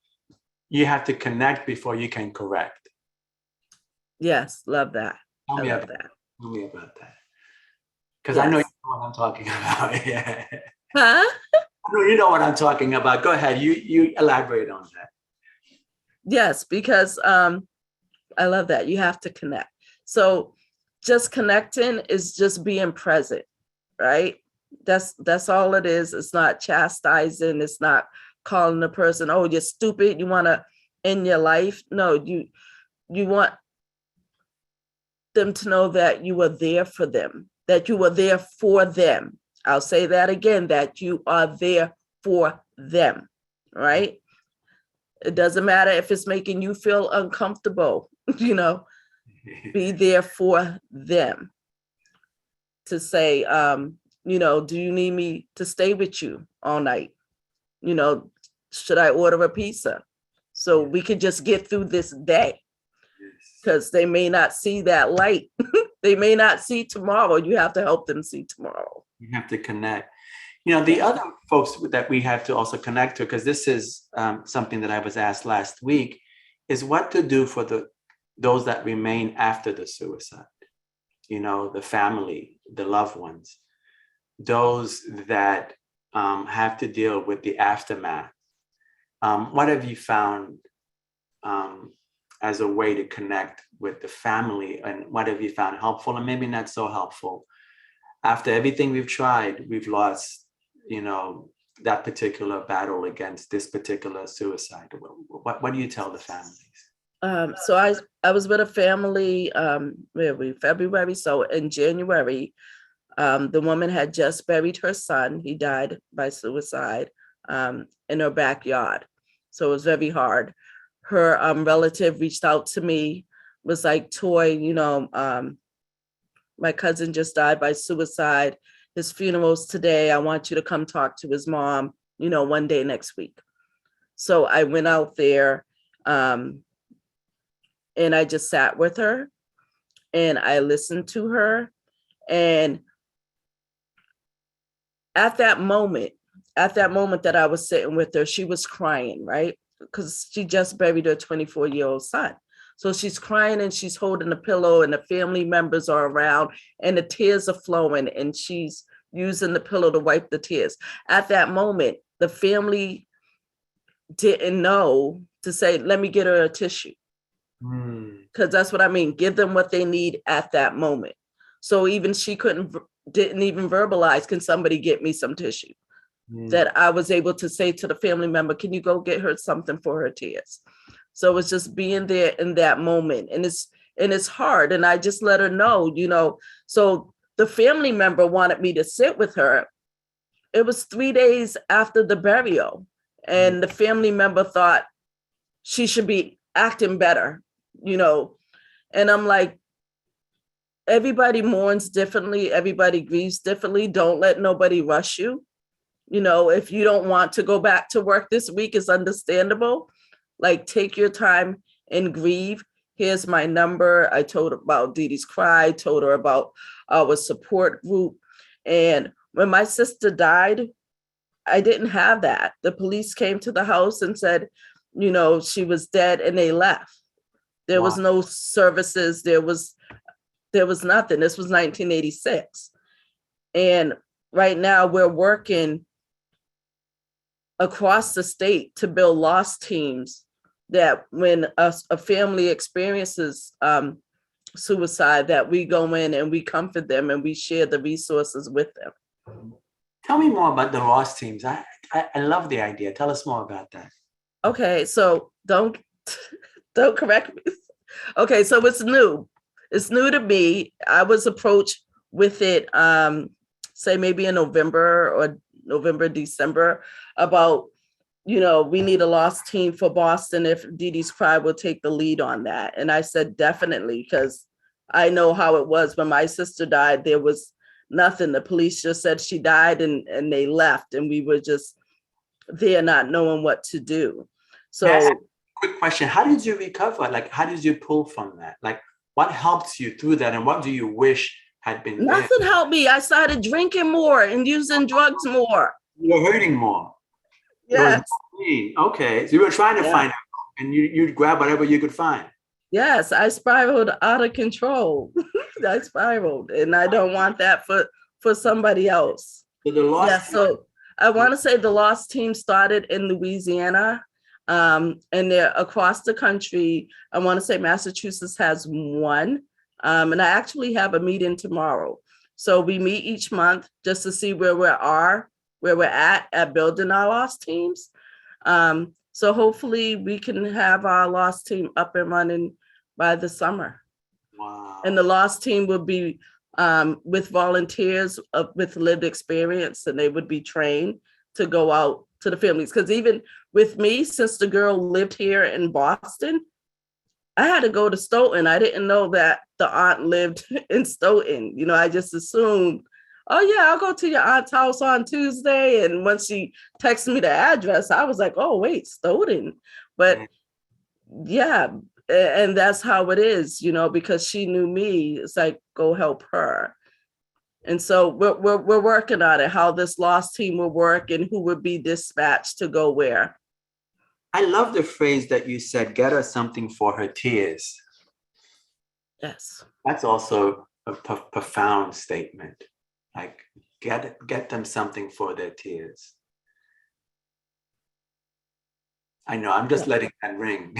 you have to connect before you can correct. Yes, love that. Tell me about that. Because I know you know what I'm talking about. Yeah. Huh? I know you know what I'm talking about. Go ahead. You elaborate on that. Yes, because I love that. You have to connect. So just connecting is just being present, right? That's all it is. It's not chastising. It's not calling the person, oh, you're stupid, you want to end your life. No, you want them to know that you were there for them, that you were there for them. I'll say that again, that you are there for them, right? It doesn't matter if it's making you feel uncomfortable, you know, be there for them to say, you know, do you need me to stay with you all night? You know, should I order a pizza so we could just get through this day? Because they may not see that light. They may not see tomorrow. You have to help them see tomorrow. You have to connect. You know, the other folks that we have to also connect to, because this is something that I was asked last week, is what to do for those that remain after the suicide. You know, the family, the loved ones, those that have to deal with the aftermath. What have you found as a way to connect with the family, and what have you found helpful and maybe not so helpful? After everything we've tried, we've lost, you know, that particular battle against this particular suicide. What do you tell the families? So I was with a family, February. So in January, the woman had just buried her son. He died by suicide in her backyard. So it was very hard. Her relative reached out to me, was like, Toy, you know, my cousin just died by suicide. His funeral's today. I want you to come talk to his mom, you know, one day next week. So I went out there and I just sat with her and I listened to her. And at that moment that I was sitting with her, she was crying, right? Because she just buried her 24-year-old son. So she's crying and she's holding a pillow and the family members are around and the tears are flowing and she's using the pillow to wipe the tears. At that moment, the family didn't know to say, let me get her a tissue. Because that's what I mean. Give them what they need at that moment. So even she didn't even verbalize, can somebody get me some tissue? That I was able to say to the family member, can you go get her something for her tears? So it's just being there in that moment. And it's hard. And I just let her know, you know, so the family member wanted me to sit with her. It was 3 days after the burial. And the family member thought she should be acting better, you know. And I'm like, everybody mourns differently. Everybody grieves differently. Don't let nobody rush you. You know, if you don't want to go back to work this week, it's understandable. Like, take your time and grieve. Here's my number. I told her about DeeDee's Cry, told her about our support group. And when my sister died, I didn't have that. The police came to the house and said, you know, she was dead, and they left. There was no services. There was nothing. This was 1986. And right now we're working across the state to build lost teams that when a family experiences suicide, that we go in and we comfort them and we share the resources with them. Tell me more about the lost teams. I love the idea. Tell us more about that. Okay, so don't correct me. Okay, so it's new. It's new to me. I was approached with it, say maybe in November, December, about, you know, we need a lost team for Boston if DeeDee's Cry will take the lead on that. And I said, definitely, because I know how it was when my sister died. There was nothing. The police just said she died and they left. And we were just there not knowing what to do. So quick question. How did you recover? Like, how did you pull from that? Like, what helped you through that? And what do you wish had been nothing there? Helped me. I started drinking more and using drugs more. You were hurting more. Yes. Okay. So you were trying to find out, and you'd grab whatever you could find. Yes, I spiraled out of control. I spiraled, and I don't want that for somebody else. So I want to say the lost team started in Louisiana, and they're across the country. I want to say Massachusetts has one, and I actually have a meeting tomorrow. So we meet each month just to see where we're at building our lost teams. So hopefully we can have our lost team up and running by the summer. Wow. And the lost team will be with volunteers with lived experience, and they would be trained to go out to the families. Because even with me, since the girl lived here in Boston, I had to go to Stoughton. I didn't know that the aunt lived in Stoughton. You know, I just assumed, oh yeah, I'll go to your aunt's house on Tuesday. And once she texted me the address, I was like, oh wait, Stoughton. But yeah, and that's how it is, you know, because she knew me. It's like, go help her. And so we're working on it, how this lost team will work and who would be dispatched to go where. I love the phrase that you said, get her something for her tears. Yes. That's also a profound statement. Like, get them something for their tears. I know, I'm just letting that ring.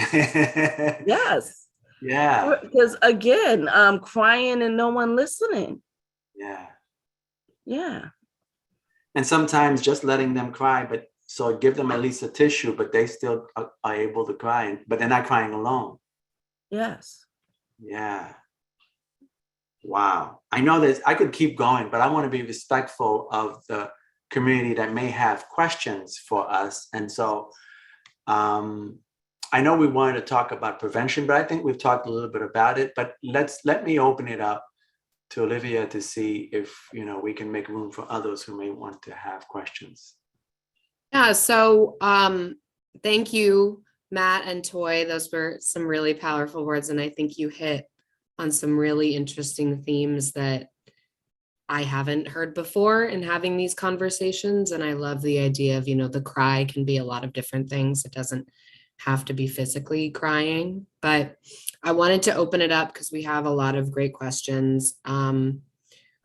Yes. Yeah. Because again, crying and no one listening. Yeah. Yeah. And sometimes just letting them cry, but so give them at least a tissue, but they still are able to cry, but they're not crying alone. Yes. Yeah. Wow. I know that I could keep going, but I want to be respectful of the community that may have questions for us. And so I know we wanted to talk about prevention, but I think we've talked a little bit about it, but let me open it up to Olivia to see if, you know, we can make room for others who may want to have questions. Yeah, so thank you, Matt and Toy. Those were some really powerful words, and I think you hit on some really interesting themes that I haven't heard before in having these conversations. And I love the idea of, you know, the cry can be a lot of different things. It doesn't have to be physically crying, but I wanted to open it up because we have a lot of great questions.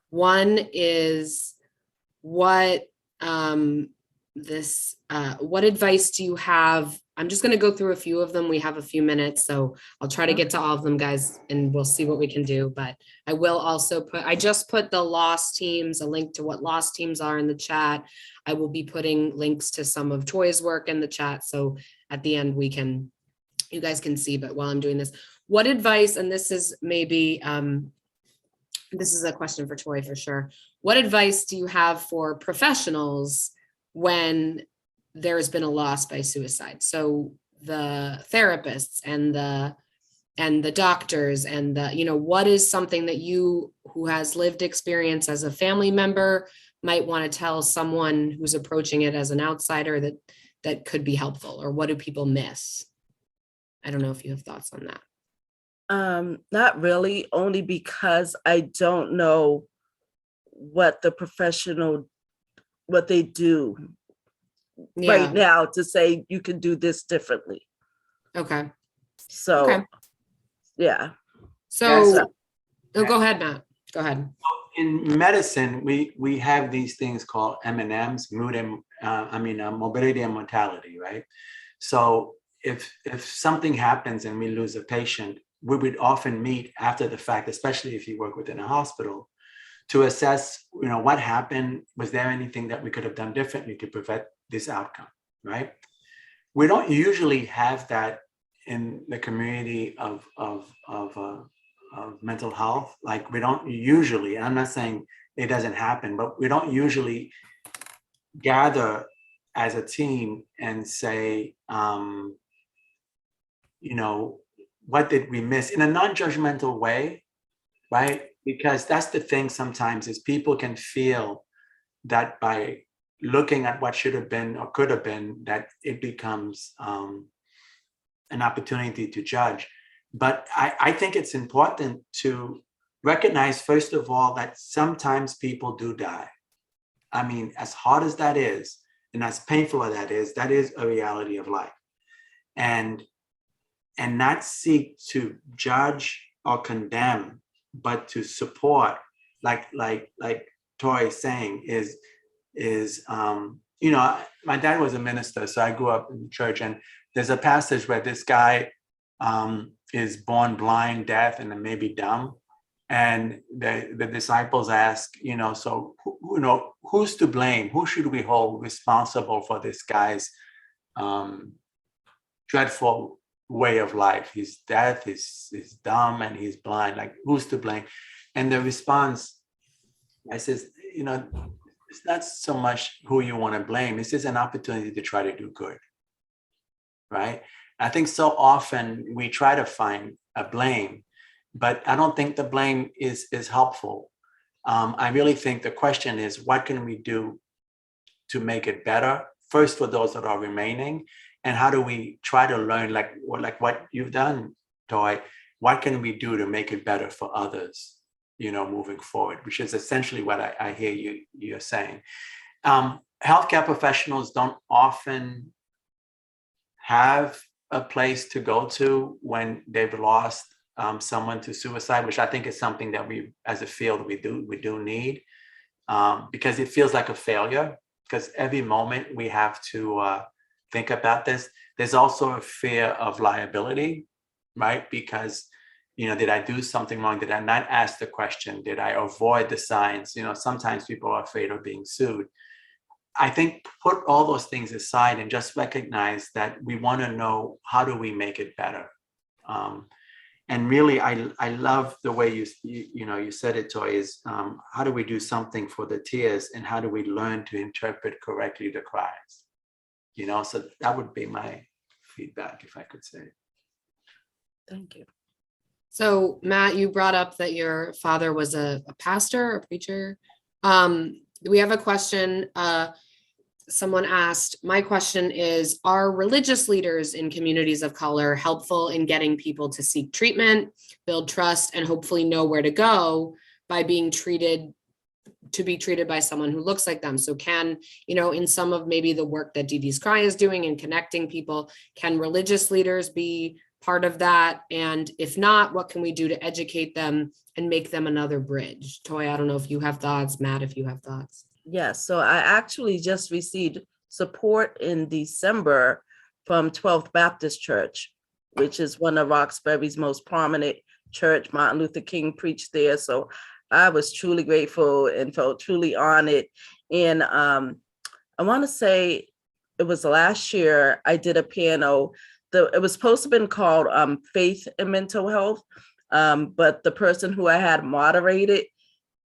One is what advice do you have? I'm just going to go through a few of them. We have a few minutes, so I'll try to get to all of them, guys, and we'll see what we can do. But I will also I just put the lost teams, a link to what lost teams are in the chat. I will be putting links to some of Toy's work in the chat. So at the end, you guys can see, but while I'm doing this, what advice, and this is maybe, this is a question for Toy for sure. What advice do you have for professionals when there's been a loss by suicide? So the therapists and the doctors and the, you know, what is something that you, who has lived experience as a family member, might want to tell someone who's approaching it as an outsider that could be helpful? Or what do people miss? I don't know if you have thoughts on that. Not really, only because I don't know what they do right now to say you can do this differently. Okay. So, okay. Yeah. So, go ahead, Matt. Go ahead. In medicine, we have these things called M&Ms, morbidity and mortality, right? So if something happens and we lose a patient, we would often meet after the fact, especially if you work within a hospital, to assess, you know, what happened. Was there anything that we could have done differently to prevent this outcome, right? We don't usually have that in the community of mental health. Like, we don't usually, and I'm not saying it doesn't happen, but we don't usually gather as a team and say, you know, what did we miss, in a non-judgmental way, right? Because that's the thing sometimes, is people can feel that by looking at what should have been or could have been, that it becomes an opportunity to judge. But I think it's important to recognize, first of all, that sometimes people do die. I mean, as hard as that is, and as painful as that is a reality of life. And not seek to judge or condemn, but to support, like Toy is saying, is you know, my dad was a minister, so I grew up in church, and there's a passage where this guy is born blind, deaf, and then maybe dumb, and the disciples ask, you know, so you know, who's to blame? Who should we hold responsible for this guy's dreadful way of life? He's deaf, he's dumb, and he's blind. Like, who's to blame? And the response, I says, you know, it's not so much who you want to blame. This is an opportunity to try to do good, right? I think so often we try to find a blame, but I don't think the blame is helpful. I really think the question is, what can we do to make it better? First, for those that are remaining, and how do we try to learn, like what you've done, Toy? What can we do to make it better for others, moving forward? Which is essentially what I hear you're saying. Healthcare professionals don't often have a place to go to when they've lost someone to suicide, which I think is something that we, as a field, we do need, because it feels like a failure. Because every moment we have to think about this. There's also a fear of liability, right? Because, did I do something wrong? Did I not ask the question? Did I avoid the signs? Sometimes people are afraid of being sued. I think put all those things aside and just recognize that we want to know, how do we make it better? And really, I love the way you said it, Toy, is how do we do something for the tears, and how do we learn to interpret correctly the cries? So that would be my feedback, if I could say. Thank you. So Matt, you brought up that your father was a pastor, a preacher. We have a question. Someone asked, my question is, are religious leaders in communities of color helpful in getting people to seek treatment, build trust, and hopefully know where to go by being treated by someone who looks like them? So can, in some of maybe the work that DeeDee's Cry is doing in connecting people, can religious leaders be part of that? And if not, what can we do to educate them and make them another bridge? Toy, I don't know if you have thoughts. Matt, if you have thoughts. Yes, so I actually just received support in December from 12th Baptist Church, which is one of Roxbury's most prominent church. Martin Luther King preached there. So I was truly grateful and felt truly honored. And I want to say it was last year I did a piano. It was supposed to have been called Faith and Mental Health, but the person who I had moderated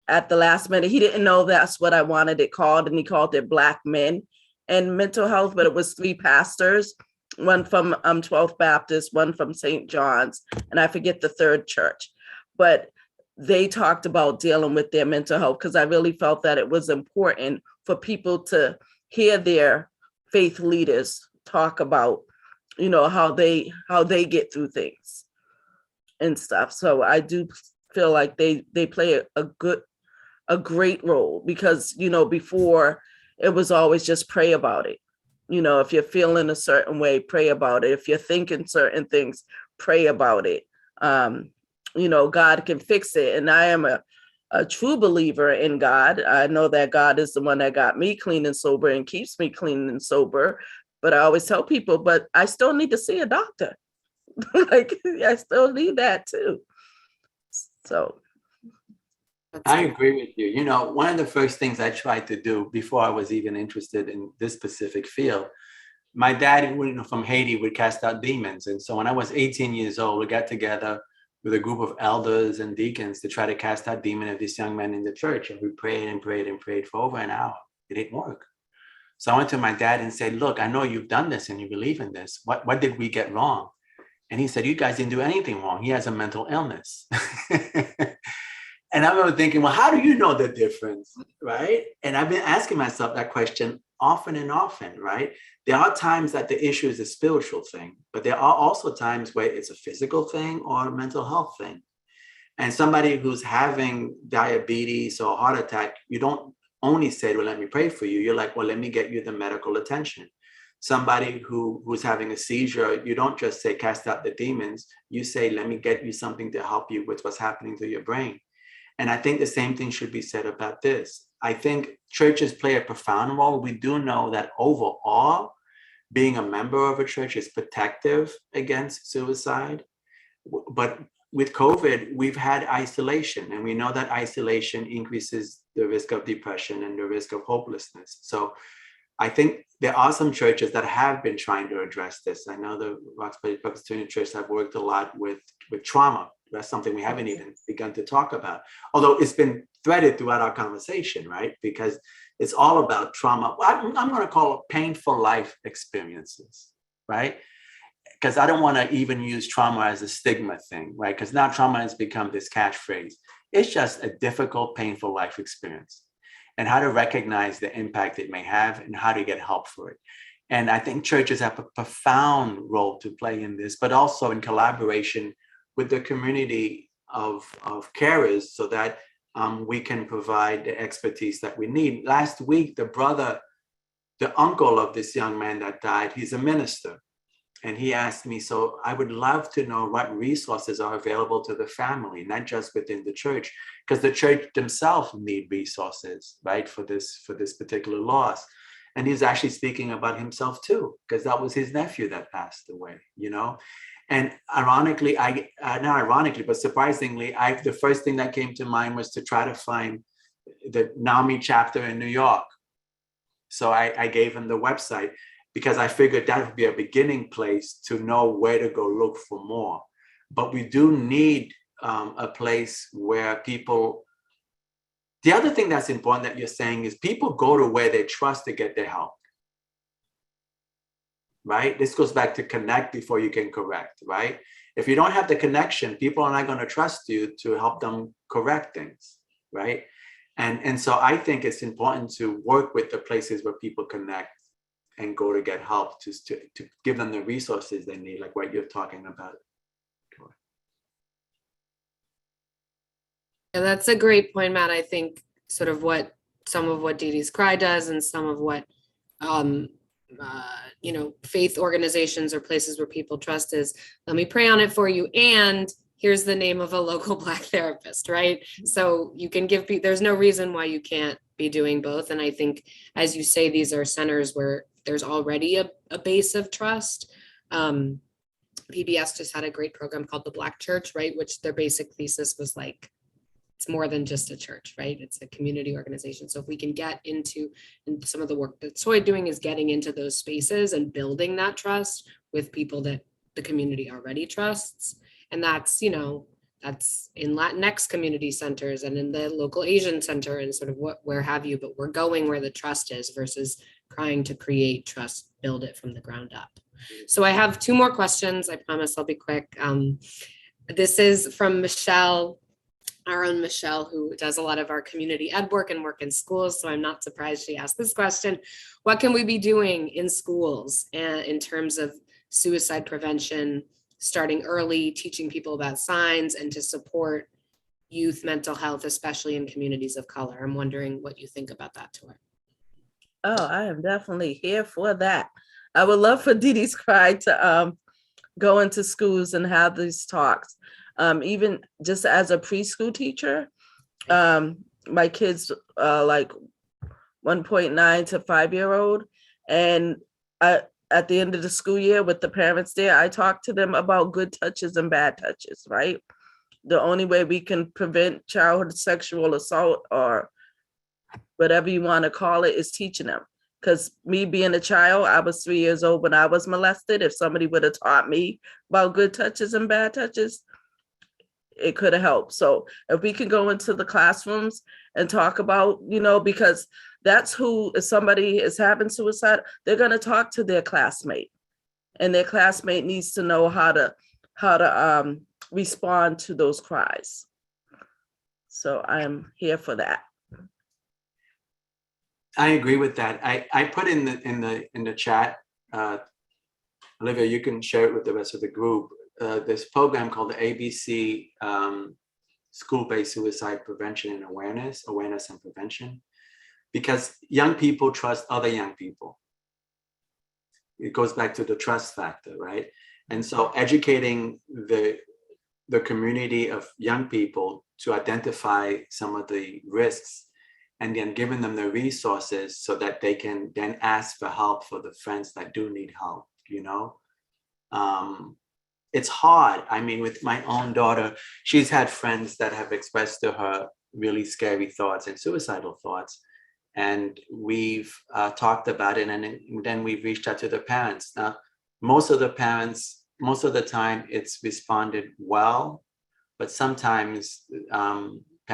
at the last minute, he didn't know that's what I wanted it called, and he called it Black Men and Mental Health, but it was 3 pastors, one from 12th Baptist, one from St. John's, and I forget the third church. But they talked about dealing with their mental health, because I really felt that it was important for people to hear their faith leaders talk about, how they get through things and stuff. So I do feel like they play a great role, because, before it was always just pray about it. If you're feeling a certain way, pray about it. If you're thinking certain things, pray about it. God can fix it. And I am a true believer in God. I know that God is the one that got me clean and sober and keeps me clean and sober. But I always tell people, but I still need to see a doctor. I still need that too. So. I agree with you. One of the first things I tried to do before I was even interested in this specific field, my dad, from Haiti, would cast out demons. And so when I was 18 years old, we got together with a group of elders and deacons to try to cast out demon of this young man in the church. And we prayed and prayed and prayed for over an hour. It didn't work. So I went to my dad and said, look, I know you've done this and you believe in this. What did we get wrong? And he said, you guys didn't do anything wrong. He has a mental illness. And I remember thinking, well, how do you know the difference, right? And I've been asking myself that question often and often, right? There are times that the issue is a spiritual thing, but there are also times where it's a physical thing or a mental health thing. And somebody who's having diabetes or a heart attack, you don't only say, well, let me pray for you. You're like, well, let me get you the medical attention. Somebody who's having a seizure, you don't just say, cast out the demons. You say, let me get you something to help you with what's happening to your brain. And I think the same thing should be said about this. I think churches play a profound role. We do know that overall, being a member of a church is protective against suicide. But with COVID, we've had isolation, and we know that isolation increases the risk of depression and the risk of hopelessness. So I think there are some churches that have been trying to address this. I know the Roxbury Presbyterian Church have worked a lot with trauma. That's something we haven't even begun to talk about, although it's been threaded throughout our conversation, right? Because It's all about trauma. I'm going to call it painful life experiences, right? Because I don't want to even use trauma as a stigma thing, right? Because now trauma has become this catchphrase. It's just a difficult, painful life experience, and how to recognize the impact it may have and how to get help for it. And I think churches have a profound role to play in this, but also in collaboration with the community of carers, so that we can provide the expertise that we need. Last week, the uncle of this young man that died, he's a minister. And he asked me, so I would love to know what resources are available to the family, not just within the church, because the church themselves need resources, right, for this particular loss. And he's actually speaking about himself too, because that was his nephew that passed away, you know. And ironically, not ironically, but surprisingly, the first thing that came to mind was to try to find the NAMI chapter in New York. So I gave him the website, because I figured that would be a beginning place to know where to go look for more. But we do need a place where people, the other thing that's important that you're saying is people go to where they trust to get their help, right? This goes back to connect before you can correct, right? If you don't have the connection, people are not going to trust you to help them correct things, right? And so I think it's important to work with the places where people connect and go to get help, to give them the resources they need, like what you're talking about. Yeah, that's a great point, Matt. I think sort of some of what DeeDee's Cry does, and some of what faith organizations or places where people trust is, let me pray on it for you, and here's the name of a local Black therapist, right? So you can give people, there's no reason why you can't be doing both. And I think, as you say, these are centers where there's already a base of trust. PBS just had a great program called the Black Church, right? Which their basic thesis was like, it's more than just a church, right? It's a community organization. So if we can get into, and some of the work that Toy doing is getting into those spaces and building that trust with people that the community already trusts. And that's, that's in Latinx community centers and in the local Asian center and sort of where have you, but we're going where the trust is versus trying to create trust, build it from the ground up. So I have two more questions. I promise I'll be quick. This is from Michelle, our own Michelle, who does a lot of our community ed work and work in schools. So I'm not surprised she asked this question. What can we be doing in schools in terms of suicide prevention, starting early, teaching people about signs, and to support youth mental health, especially in communities of color? I'm wondering what you think about that, Toy. Oh, I am definitely here for that. I would love for DeeDee's Cry to go into schools and have these talks. Even just as a preschool teacher, my kids like 1.9 to 5-year-old, and at the end of the school year with the parents there, I talk to them about good touches and bad touches, right? The only way we can prevent childhood sexual assault, or whatever you want to call it, is teaching them. Because me being a child, I was 3 years old when I was molested. If somebody would have taught me about good touches and bad touches, it could have helped. So if we can go into the classrooms and talk about, because that's who, if somebody is having suicide, they're going to talk to their classmate, and their classmate needs to know how to respond to those cries. So I am here for that. I agree with that. I put in the chat, Olivia, you can share it with the rest of the group, this program called the ABC School-Based Suicide Prevention and Awareness and Prevention, because young people trust other young people. It goes back to the trust factor, right? And so educating the community of young people to identify some of the risks, and then giving them the resources so that they can then ask for help for the friends that do need help, It's hard. I mean, with my own daughter, she's had friends that have expressed to her really scary thoughts and suicidal thoughts. And we've talked about it, and then we've reached out to the parents. Now, most of the time it's responded well, but sometimes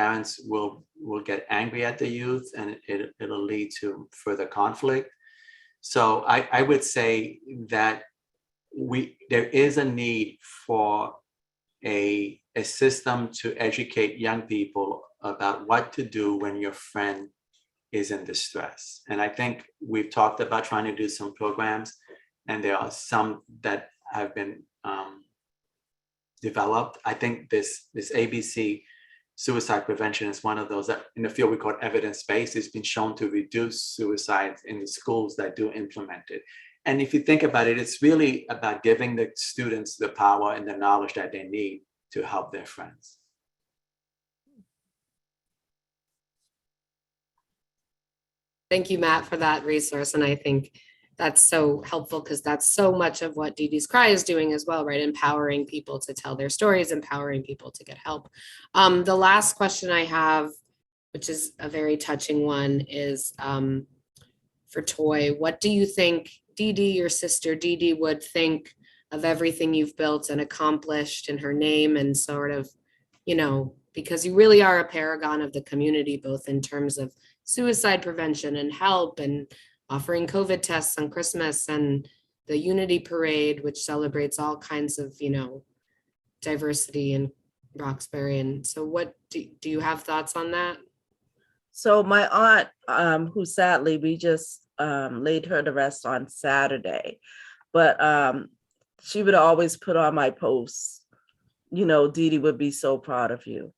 parents will get angry at the youth, and it'll lead to further conflict. So I would say that there is a need for a system to educate young people about what to do when your friend is in distress. And I think we've talked about trying to do some programs, and there are some that have been developed. I think this ABC suicide prevention is one of those that in the field we call evidence-based. It's been shown to reduce suicides in the schools that do implement it. And if you think about it, it's really about giving the students the power and the knowledge that they need to help their friends. Thank you, Matt, for that resource. And I think that's so helpful because that's so much of what DeeDee's Cry is doing as well, right? Empowering people to tell their stories, empowering people to get help. The last question I have, which is a very touching one, is for Toy. What do you think DeeDee, your sister DeeDee, would think of everything you've built and accomplished in her name, and sort of, you know, because you really are a paragon of the community, both in terms of suicide prevention and help, and offering COVID tests on Christmas, and the Unity Parade, which celebrates all kinds of, you know, diversity in Roxbury. And so what do you have thoughts on that? So my aunt, who sadly we just laid her to rest on Saturday, but she would always put on my posts, you know, DeeDee would be so proud of you.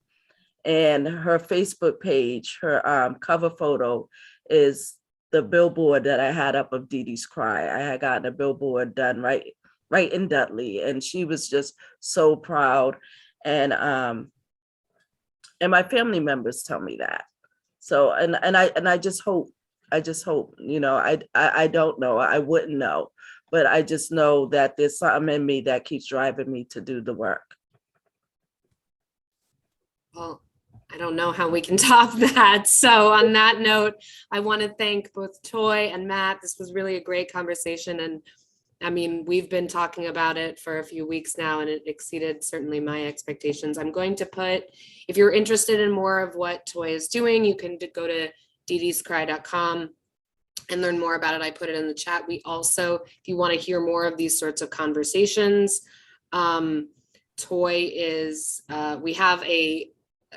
And her Facebook page, her cover photo is the billboard that I had up of DeeDee's Cry. I had gotten a billboard done right in Dudley, and she was just so proud. And my family members tell me that. So and I just hope, you know, I don't know, I wouldn't know, but I just know that there's something in me that keeps driving me to do the work. Well, I don't know how we can top that. So on that note, I want to thank both Toy and Matt. This was really a great conversation. And I mean, we've been talking about it for a few weeks now, and it exceeded certainly my expectations. I'm going to put, if you're interested in more of what Toy is doing, you can go to deedeescry.com and learn more about it. I put it in the chat. We also, if you want to hear more of these sorts of conversations, Toy is, we have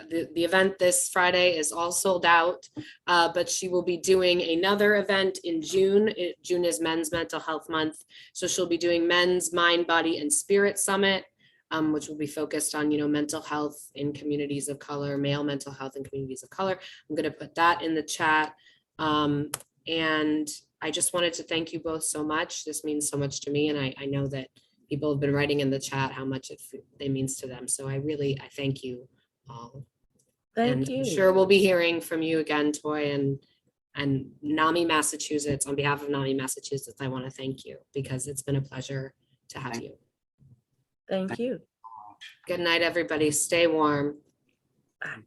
the event this Friday is all sold out, but she will be doing another event in June. June is Men's Mental Health Month. So she'll be doing Men's Mind, Body, and Spirit Summit, which will be focused on, you know, mental health in communities of color, male mental health in communities of color. I'm going to put that in the chat. And I just wanted to thank you both so much. This means so much to me. And I know that people have been writing in the chat how much it means to them. So I thank you all. Thank you. I'm sure we'll be hearing from you again, Toy, and NAMI Massachusetts. On behalf of NAMI Massachusetts, I want to thank you because it's been a pleasure to have you. Thank you. Good night, everybody. Stay warm. Bye.